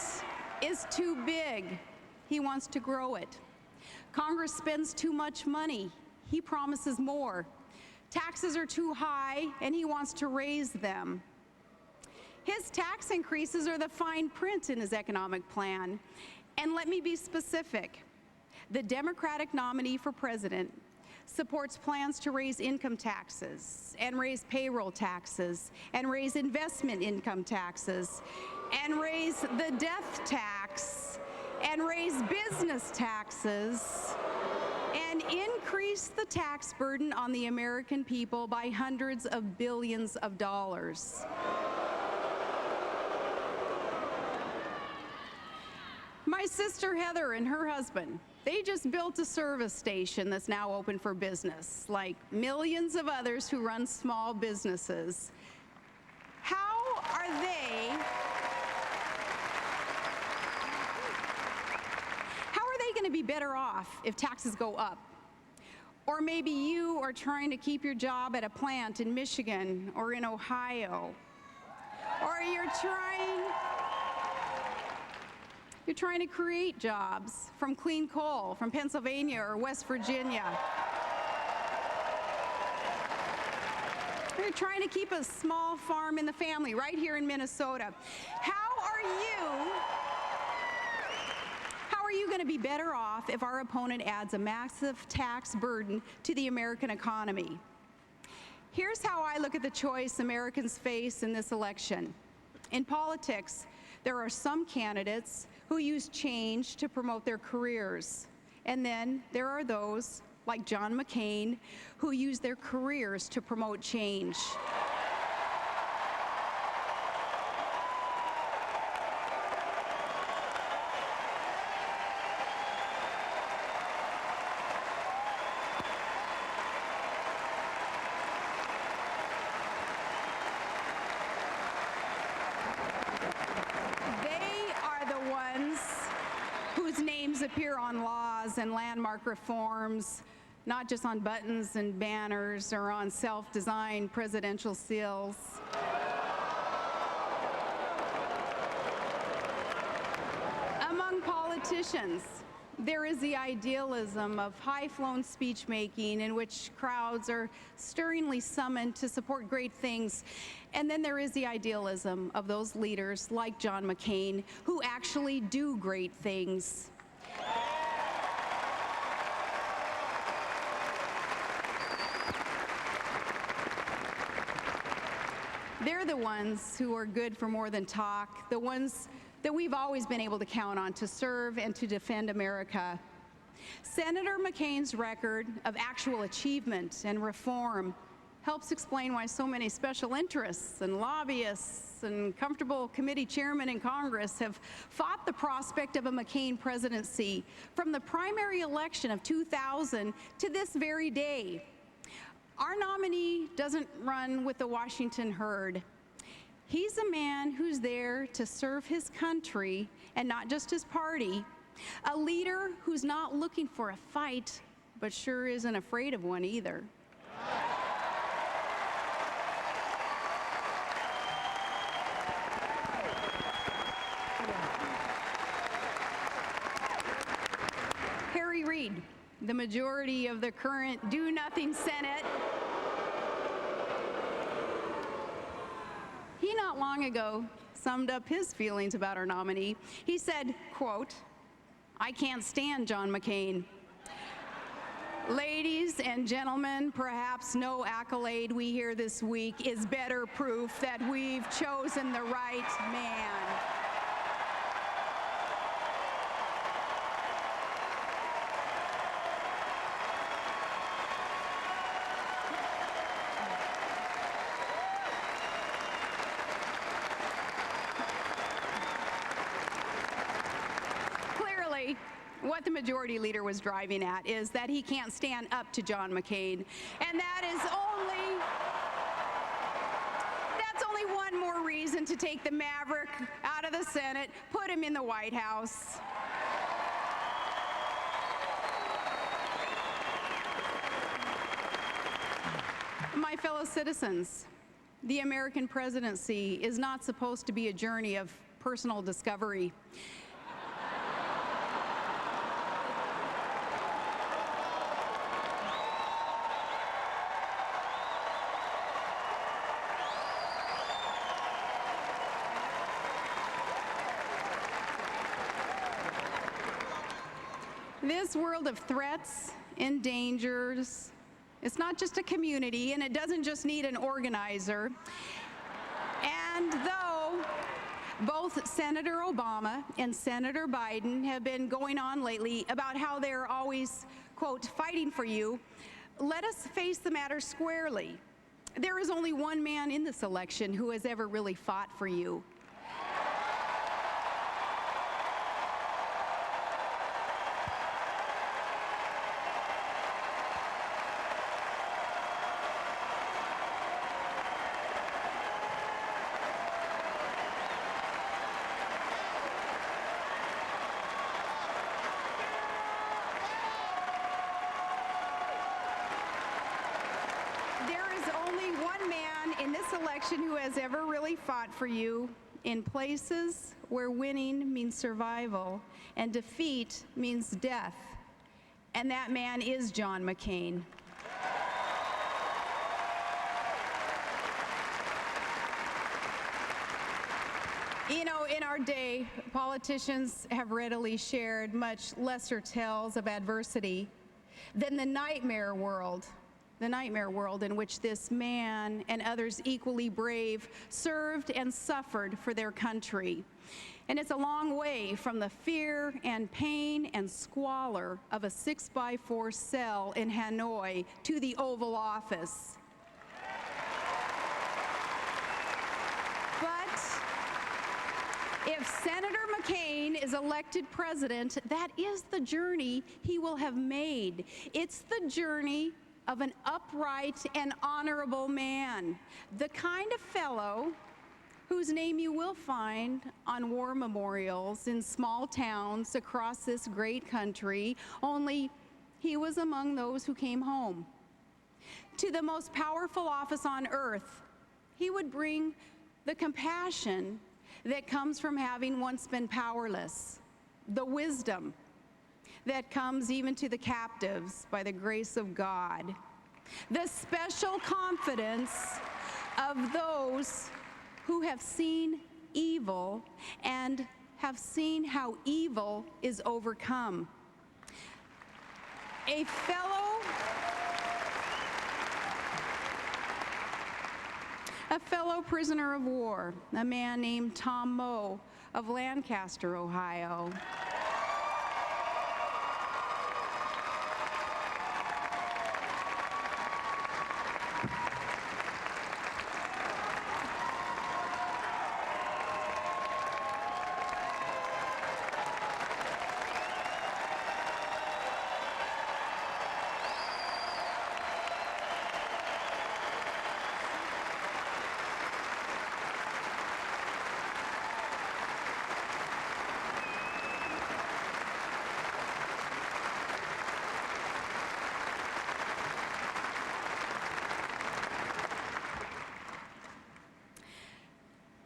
is too big. He wants to grow it. Congress spends too much money. He promises more. Taxes are too high, and he wants to raise them. His tax increases are the fine print in his economic plan. And let me be specific. The Democratic nominee for president supports plans to raise income taxes and raise payroll taxes and raise investment income taxes and raise the death tax and raise business taxes and increase the tax burden on the American people by hundreds of billions of dollars. My sister Heather and her husband, they just built a service station that's now open for business, like millions of others who run small businesses. How are they going to be better off if taxes go up? Or maybe you are trying to keep your job at a plant in Michigan or in Ohio. Or you're trying to create jobs from clean coal from Pennsylvania or West Virginia. You're trying to keep a small farm in the family right here in Minnesota. How are you going to be better off if our opponent adds a massive tax burden to the American economy? Here's how I look at the choice Americans face in this election. In politics, there are some candidates who use change to promote their careers. And then there are those, like John McCain, who use their careers to promote change. Appear on laws and landmark reforms, not just on buttons and banners or on self-designed presidential seals. Among politicians, there is the idealism of high-flown speech-making in which crowds are stirringly summoned to support great things. And then there is the idealism of those leaders like John McCain who actually do great things. They're the ones who are good for more than talk, the ones that we've always been able to count on to serve and to defend America. Senator McCain's record of actual achievement and reform helps explain why so many special interests and lobbyists and comfortable committee chairmen in Congress have fought the prospect of a McCain presidency from the primary election of 2000 to this very day. Our nominee doesn't run with the Washington herd. He's a man who's there to serve his country and not just his party, a leader who's not looking for a fight, but sure isn't afraid of one either. Harry Reid, the majority of the current do-nothing Senate, he not long ago summed up his feelings about our nominee. He said, quote, "I can't stand John McCain. Ladies and gentlemen, perhaps no accolade we hear this week is better proof that we've chosen the right man." what the majority leader was driving at is that he can't stand up to John McCain. And that's only one more reason to take the maverick out of the Senate, put him in the White House. My fellow citizens, the American presidency is not supposed to be a journey of personal discovery. This world of threats and dangers, it's not just a community, and it doesn't just need an organizer. And though both Senator Obama and Senator Biden have been going on lately about how they're always, quote, fighting for you, let us face the matter squarely. There is only one man in this election who has ever really fought for you. Who has ever really fought for you in places where winning means survival and defeat means death. And that man is John McCain. You know, in our day, politicians have readily shared much lesser tales of adversity than the nightmare world in which this man and others equally brave served and suffered for their country. And it's a long way from the fear and pain and squalor of a 6x4 cell in Hanoi to the Oval Office. But if Senator McCain is elected president, that is the journey he will have made. It's the journey of an upright and honorable man, the kind of fellow whose name you will find on war memorials in small towns across this great country, only he was among those who came home. To the most powerful office on earth, he would bring the compassion that comes from having once been powerless, the wisdom that comes even to the captives by the grace of God, the special confidence of those who have seen evil and have seen how evil is overcome. A fellow prisoner of war, a man named Tom Moe of Lancaster, Ohio.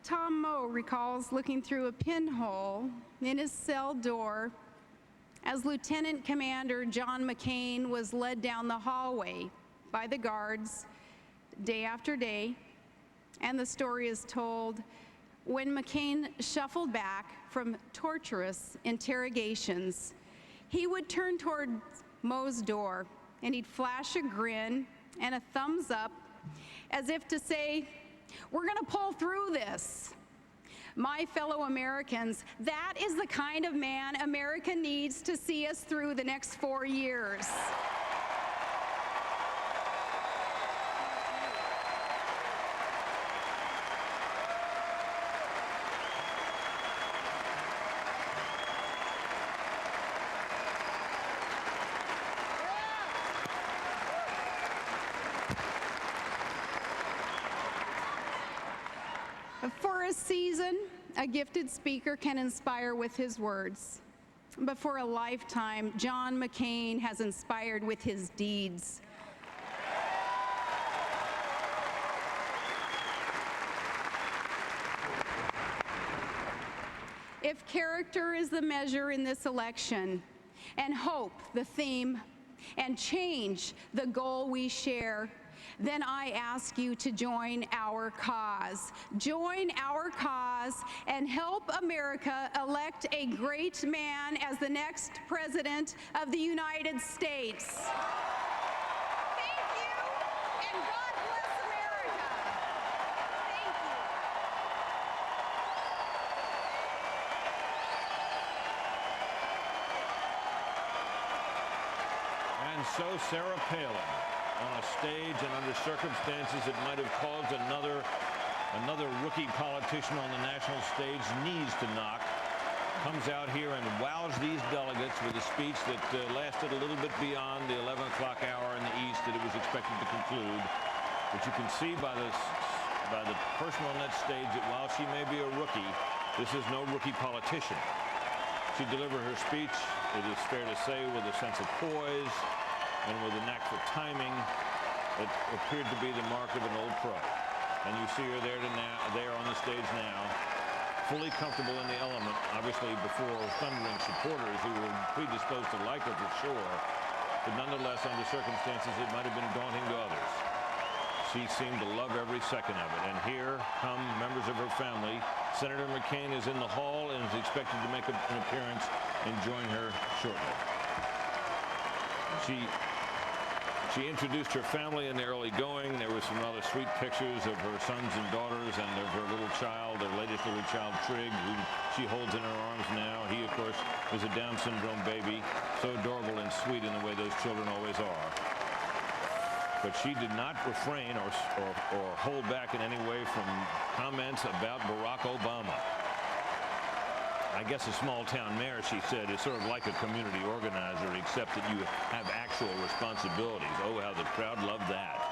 Tom Moe recalls looking through a pinhole in his cell door as Lieutenant Commander John McCain was led down the hallway by the guards day after day. And the story is told when McCain shuffled back from torturous interrogations, he would turn toward Moe's door and he'd flash a grin and a thumbs up as if to say, "We're going to pull through this." My fellow Americans, that is the kind of man America needs to see us through the next 4 years. For a season, a gifted speaker can inspire with his words. But for a lifetime, John McCain has inspired with his deeds. If character is the measure in this election, and hope the theme, and change the goal we share, then I ask you to join our cause. Join our cause and help America elect a great man as the next President of the United States. Thank you, and God bless America. Thank you. And so Sarah Palin, on a stage and under circumstances that might have caused another rookie politician on the national stage knees to knock, comes out here and wows these delegates with a speech that lasted a little bit beyond the 11 o'clock hour in the East that it was expected to conclude. But you can see by the person on that stage that while she may be a rookie, this is no rookie politician. She delivered her speech, it is fair to say, with a sense of poise and with a knack for timing that appeared to be the mark of an old pro. And you see her there on the stage now, fully comfortable in the element, obviously before thundering supporters who were predisposed to like her for sure, but nonetheless, under circumstances, it might have been daunting to others. She seemed to love every second of it. And here come members of her family. Senator McCain is in the hall and is expected to make an appearance and join her shortly. She introduced her family in the early going. There were some rather sweet pictures of her sons and daughters and of her little child, their latest little child, Trig, who she holds in her arms now. He, of course, is a Down syndrome baby, so adorable and sweet in the way those children always are. But she did not refrain or hold back in any way from comments about Barack Obama. I guess a small-town mayor, she said, is sort of like a community organizer, except that you have actual responsibilities. Oh, how the crowd loved that.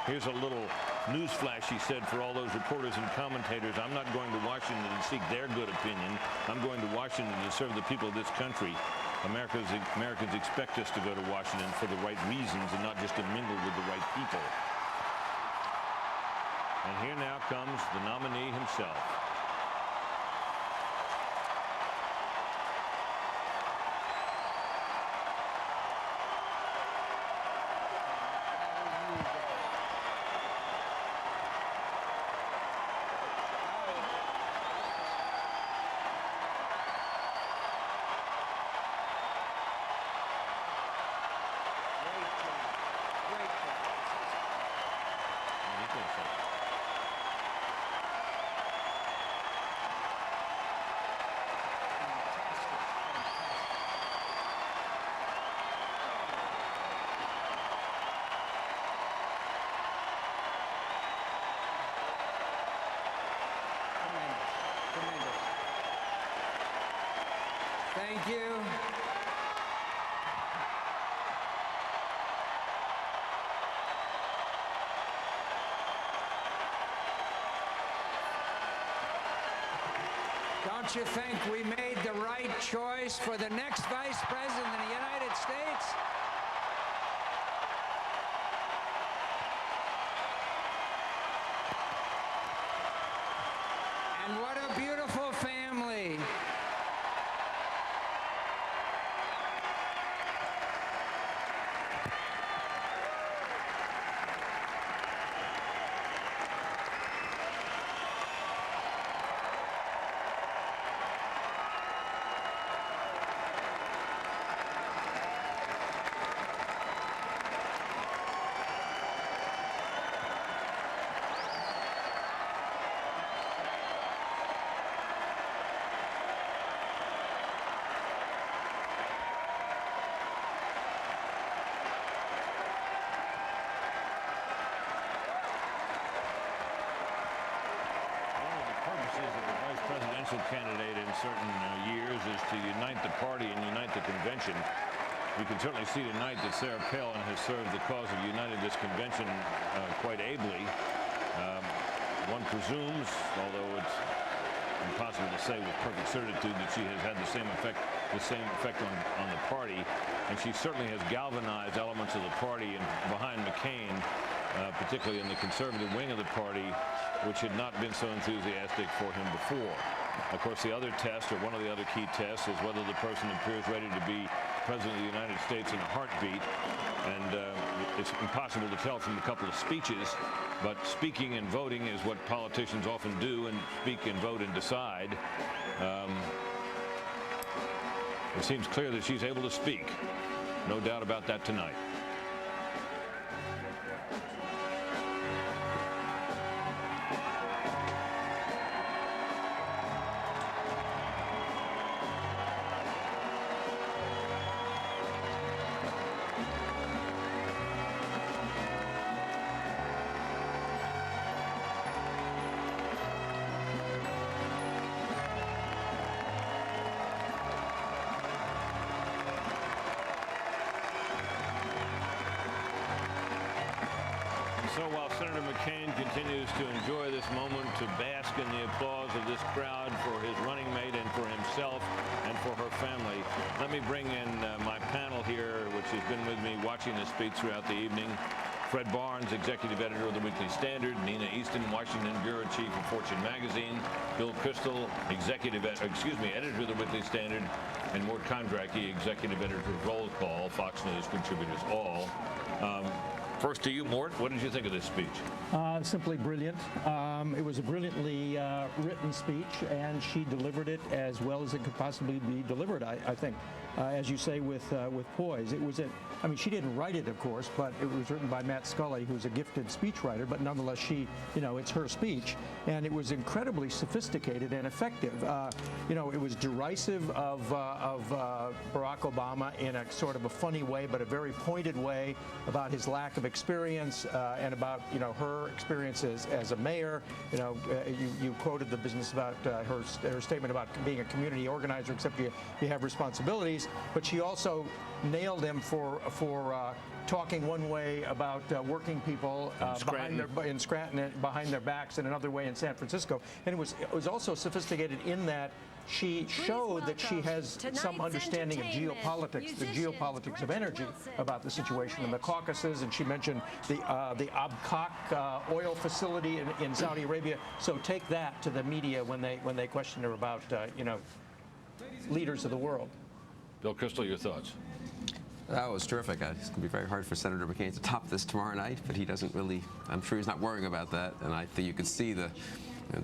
Here's a little news flash, she said, for all those reporters and commentators. I'm not going to Washington to seek their good opinion. I'm going to Washington to serve the people of this country. Americans expect us to go to Washington for the right reasons and not just to mingle with the right people. And here now comes the nominee himself. Thank you. Don't you think we made the right choice for the next Vice President of the United States? And what a beautiful family. Candidate in certain years is to unite the party and unite the convention. We can certainly see tonight that Sarah Palin has served the cause of uniting this convention quite ably. One presumes, although it's impossible to say with perfect certitude, that she has had the same effect on the party, and she certainly has galvanized elements of the party and behind McCain, particularly in the conservative wing of the party, which had not been so enthusiastic for him before. Of course, the other test, or one of the other key tests, is whether the person appears ready to be President of the United States in a heartbeat. And it's impossible to tell from a couple of speeches, but speaking and voting is what politicians often do, and speak and vote and decide. It seems clear that she's able to speak. No doubt about that tonight. So while Senator McCain continues to enjoy this moment, to bask in the applause of this crowd for his running mate and for himself and for her family, let me bring in my panel here, which has been with me watching the speech throughout the evening. Fred Barnes, executive editor of the Weekly Standard; Nina Easton, Washington bureau chief of Fortune magazine; Bill Kristol, editor of the Weekly Standard; and Mort Kondracki, executive editor of Roll Call, Fox News contributors all. First to you, Mort, what did you think of this speech? Simply brilliant. It was a brilliantly written speech, and she delivered it as well as it could possibly be delivered, I think. As you say, with poise. It was I mean, she didn't write it, of course, but it was written by Matt Scully, who's a gifted speechwriter, but nonetheless, it's her speech, and it was incredibly sophisticated and effective. It was derisive of Barack Obama in a sort of a funny way, but a very pointed way, about his lack of experience and about, her experiences as a mayor. You quoted the business about her statement about being a community organizer, except you have responsibilities, but she also nailed him for talking one way about working people in Scranton behind their backs, and another way in San Francisco. And it was also sophisticated in that she showed that she has some understanding of geopolitics, the geopolitics of energy about the situation in the Caucasus, and she mentioned the Abqaiq oil facility in Saudi Arabia. So take that to the media when they question her about leaders of the world. Bill Kristol, your thoughts? That was terrific. It's going to be very hard for Senator McCain to top this tomorrow night, but he doesn't really, I'm sure he's not worrying about that. And I think you could see the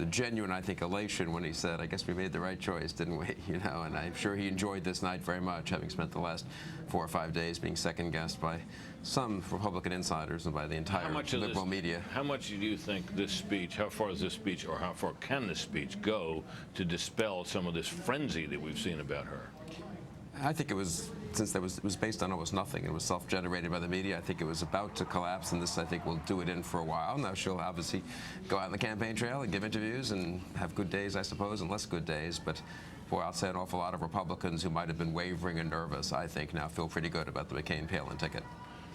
genuine, I think, elation when he said, I guess we made the right choice, didn't we? And I'm sure he enjoyed this night very much, having spent the last 4 or 5 days being second-guessed by some Republican insiders and by the entire liberal media. How much do you think this speech, how far is this speech, or how far can this speech go to dispel some of this frenzy that we've seen about her? I think it was, since it was based on almost nothing, it was self-generated by the media. I think it was about to collapse, and this, I think, will do it in for a while. Now she'll obviously go out on the campaign trail and give interviews and have good days, I suppose, and less good days. But boy, I'll say an awful lot of Republicans who might have been wavering and nervous, I think, now feel pretty good about the McCain-Palin ticket.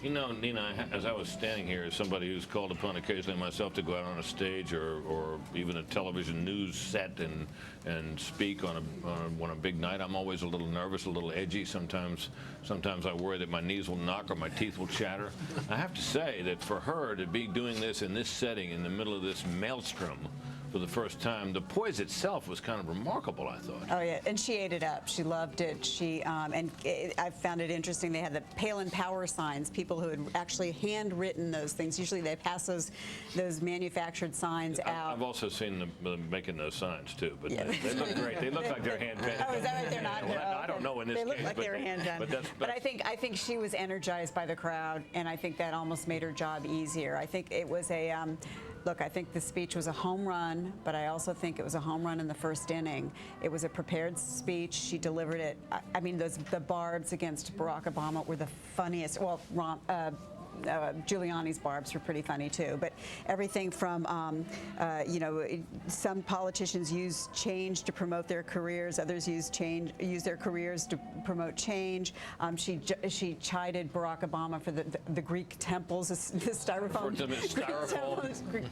Nina, as I was standing here, as somebody who's called upon occasionally myself to go out on a stage or even a television news set and speak on a big night, I'm always a little nervous, a little edgy. Sometimes I worry that my knees will knock or my teeth will chatter. I have to say that for her to be doing this in this setting, in the middle of this maelstrom, for the first time, the poise itself was kind of remarkable, I thought. Oh yeah, and she ate it up. She loved it. I found it interesting. They had the Palin power signs. People who had actually handwritten those things. Usually they pass those manufactured signs out. I've also seen them making those signs too, but they look great. They look like they're hand painted. Oh, is that right? They're not. Well, I don't know in this case. They look like they were hand done. But I think she was energized by the crowd, and I think that almost made her job easier. I think it was a. Look, I think the speech was a home run, but I also think it was a home run in the first inning. It was a prepared speech. She delivered it. I mean, the barbs against Barack Obama were the funniest. Well, Giuliani's barbs were pretty funny too. But everything from, some politicians use change to promote their careers. Others use their careers to promote change. She chided Barack Obama for the Greek temples, the styrofoam.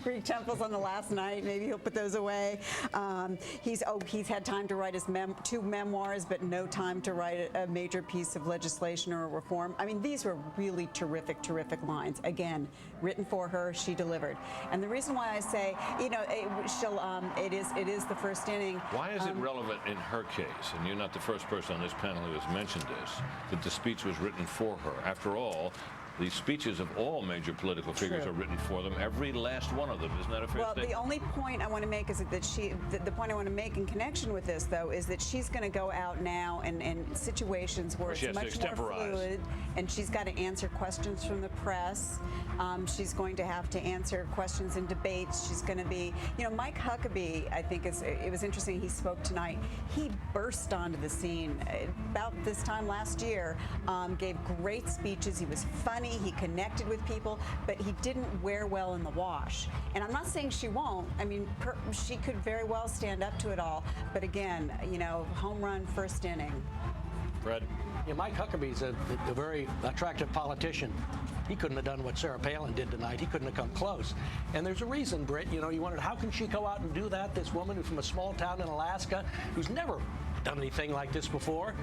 Greek temples on the last night. Maybe he'll put those away. He's had time to write his 2 memoirs, but no time to write a major piece of legislation or a reform. I mean, these were really terrific lines. Again, written for her, she delivered. And the reason why I say, it is the first inning. Why is it relevant in her case, and you're not the first person on this panel who has mentioned this, that the speech was written for her? After all, the speeches of all major political figures are written for them, every last one of them. Isn't that a fair statement? Well, the only point I want to make is that the point I want to make in connection with this, though, is that she's going to go out now in situations where it's much more fluid, and she's got to answer questions from the press. She's going to have to answer questions in debates. She's going to be, Mike Huckabee, I think it was interesting, he spoke tonight. He burst onto the scene about this time last year, gave great speeches. He was funny. He connected with people, but he didn't wear well in the wash. And I'm not saying she won't. I mean, she could very well stand up to it all. But again, home run first inning. Fred? Yeah, Mike Huckabee's a very attractive politician. He couldn't have done what Sarah Palin did tonight. He couldn't have come close. And there's a reason, Britt. You wondered, how can she go out and do that? This woman who's from a small town in Alaska, who's never done anything like this before.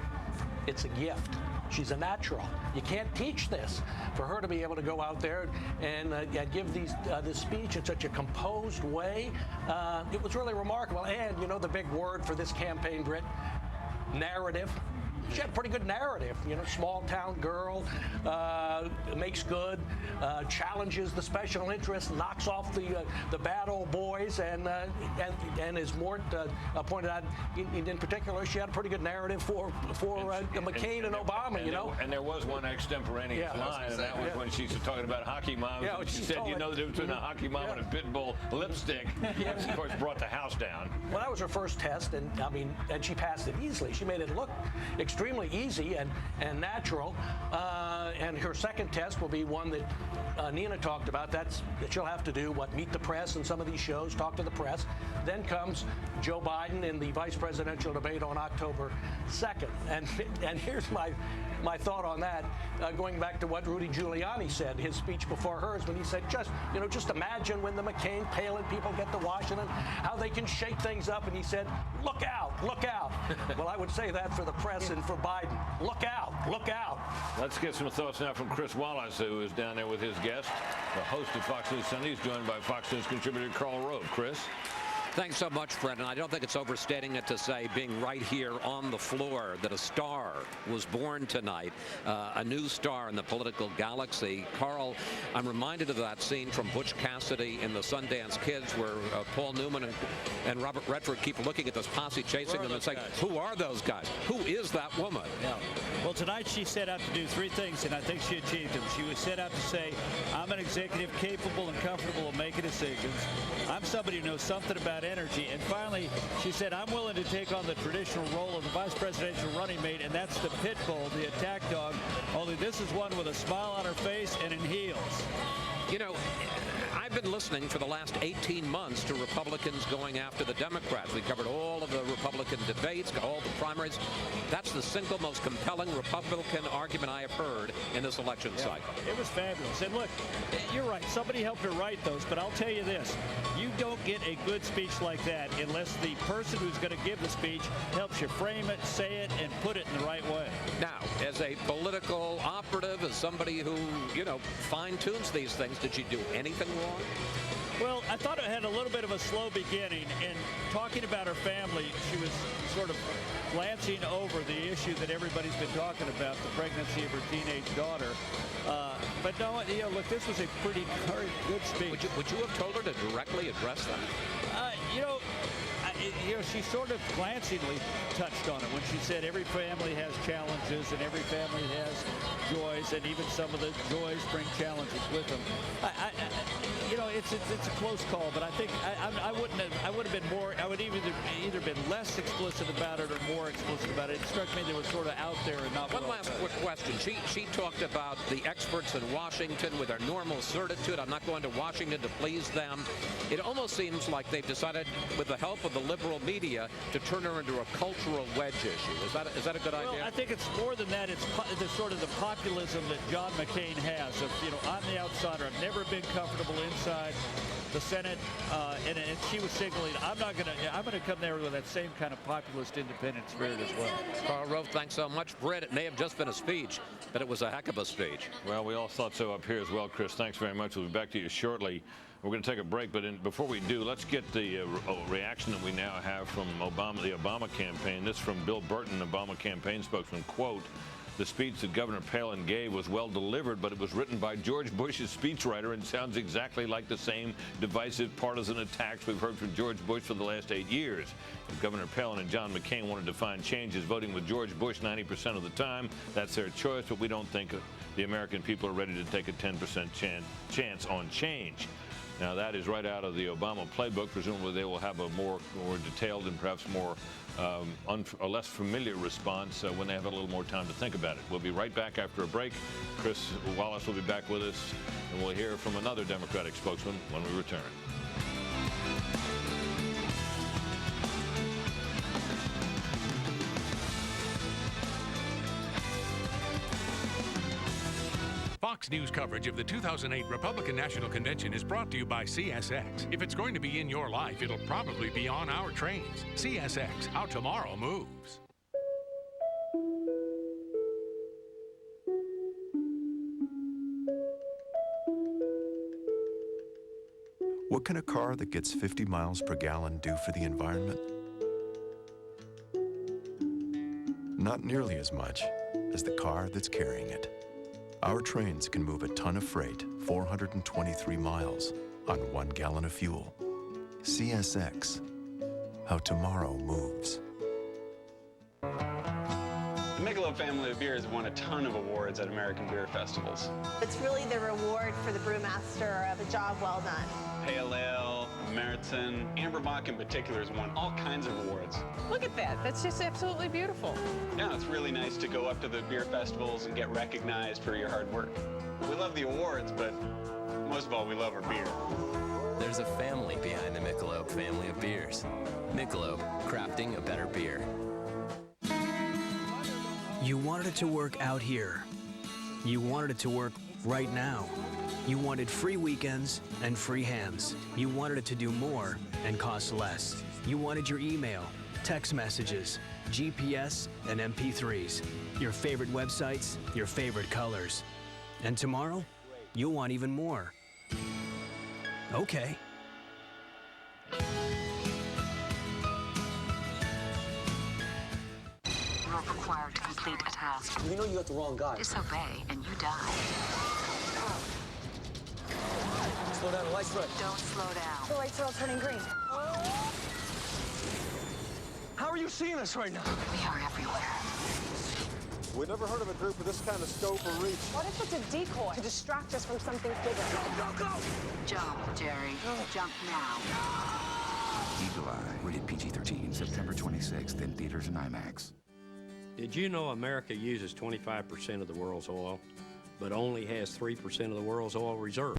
It's a gift. She's a natural. You can't teach this. For her to be able to go out there and give this speech in such a composed way, it was really remarkable. And, the big word for this campaign, Britt, narrative. She had a pretty good narrative, small town girl, makes good, challenges the special interests, knocks off the bad old boys, and as Mort pointed out, in particular, she had a pretty good narrative for McCain and Obama, And there was one extemporaneous line, and that was when she was talking about hockey moms. Yeah, she said, the difference between a hockey mom and a pit bull lipstick. Which, of course, brought the house down. Well, that was her first test, and and she passed it easily. She made it look extremely easy and natural. And her second test will be one that Nina talked about. That she'll have to do, meet the press in some of these shows, talk to the press. Then comes Joe Biden in the vice presidential debate on October 2nd. And here's my thought on that, going back to what Rudy Giuliani said, his speech before hers, when he said, just imagine when the McCain, Palin people get to Washington, how they can shake things up. And he said, look out, look out. Well, I would say that for the press and for Biden. Look out, look out. Let's get some thoughts now from Chris Wallace, who is down there with his guest, the host of Fox News Sundays, joined by Fox News contributor Carl Rove. Chris? Thanks so much, Fred. And I don't think it's overstating it to say, being right here on the floor, that a star was born tonight, a new star in the political galaxy. Carl, I'm reminded of that scene from Butch Cassidy in the Sundance Kids, where Paul Newman and Robert Redford keep looking at this posse chasing them and saying, who are those guys? Who is that woman? Yeah. Well, tonight she set out to do 3 things, and I think she achieved them. She was set out to say, I'm an executive capable and comfortable of making decisions. I'm somebody who knows something about energy. And finally, she said, I'm willing to take on the traditional role of the vice presidential running mate, and that's the pit bull, the attack dog, only this is one with a smile on her face and in heels. I've been listening for the last 18 months to Republicans going after the Democrats. We covered all of the Republican debates, all the primaries. That's the single most compelling Republican argument I have heard in this election cycle. It was fabulous. And look, you're right. Somebody helped her write those. But I'll tell you this. You don't get a good speech like that unless the person who's going to give the speech helps you frame it, say it, and put it in the right way. Now, as a political operative, as somebody who, fine-tunes these things, did she do anything wrong? Well, I thought it had a little bit of a slow beginning. And talking about her family, she was sort of glancing over the issue that everybody's been talking about, the pregnancy of her teenage daughter. But no, look, this was a pretty good speech. Would you have told her to directly address that? She sort of glancingly touched on it when she said every family has challenges and every family has joys, and even some of the joys bring challenges with them. you know, it's a close call, but I think I would have been more. I would either been less explicit about it or more explicit about it. It struck me they were sort of out there and not. One last quick question. She talked about the experts in Washington with their normal certitude. I'm not going to Washington to please them. It almost seems like they've decided, with the help of the liberal media, to turn her into a cultural wedge issue. Is that a good idea? Well, I think it's more than that. It's the sort of the populism that John McCain has. Of, you know, I'm the outsider. I've never been comfortable inside the Senate, and she was signaling, I'm going to come there with that same kind of populist independent spirit as well. Carl Rove, thanks so much. Britt, it may have just been a speech, but it was a heck of a speech. Well, we all thought so up here as well, Chris. Thanks very much. We'll be back to you shortly. We're going to take a break, but before we do, let's get the reaction that we now have from the Obama campaign. This from Bill Burton, Obama campaign spokesman, quote, "The speech that Governor Palin gave was well delivered, but it was written by George Bush's speechwriter and sounds exactly like the same divisive partisan attacks we've heard from George Bush for the last 8 years. If Governor Palin and John McCain wanted to find changes voting with George Bush 90% of the time, that's their choice, but we don't think the American people are ready to take a 10% chance on change." Now, that is right out of the Obama playbook. Presumably, they will have a more detailed and perhaps more a less familiar response when they have a little more time to think about it. We'll be right back after a break. Chris Wallace will be back with us, and we'll hear from another Democratic spokesman when we return. Fox News coverage of the 2008 Republican National Convention is brought to you by CSX. If it's going to be in your life, it'll probably be on our trains. CSX, how tomorrow moves. What can a car that gets 50 miles per gallon do for the environment? Not nearly as much as the car that's carrying it. Our trains can move a ton of freight 423 miles on 1 gallon of fuel. CSX, how tomorrow moves. The Michelob family of beers have won a ton of awards at American beer festivals. It's really the reward for the brewmaster of a job well done. Pale Ale, Meritzen, Amber Bock in particular has won all kinds of awards. Look at that. That's just absolutely beautiful. Yeah, it's really nice to go up to the beer festivals and get recognized for your hard work. We love the awards, but most of all, we love our beer. There's a family behind the Michelob family of beers. Michelob, crafting a better beer. You wanted it to work out here. You wanted it to work right now. You wanted free weekends and free hands. You wanted it to do more and cost less. You wanted your email, text messages, GPS, and MP3s. Your favorite websites, your favorite colors. And tomorrow, you'll want even more. Okay. You're required to complete a task. You know you got the wrong guy. Disobey and you die. Slow down, the light's red. Don't slow down. The lights are all turning green. How are you seeing us right now? We are everywhere. We never heard of a group with this kind of scope or reach. What if it's a decoy to distract us from something bigger? Go, go, go! Jump, Jerry. Jump now. Eagle Eye, rated PG-13, September 26th in theaters and IMAX. Did you know America uses 25% of the world's oil, but only has 3% of the world's oil reserve?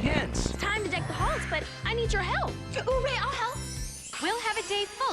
Hence. It's time to deck the halls, but I need your help. Hooray, I'll help. We'll have a day full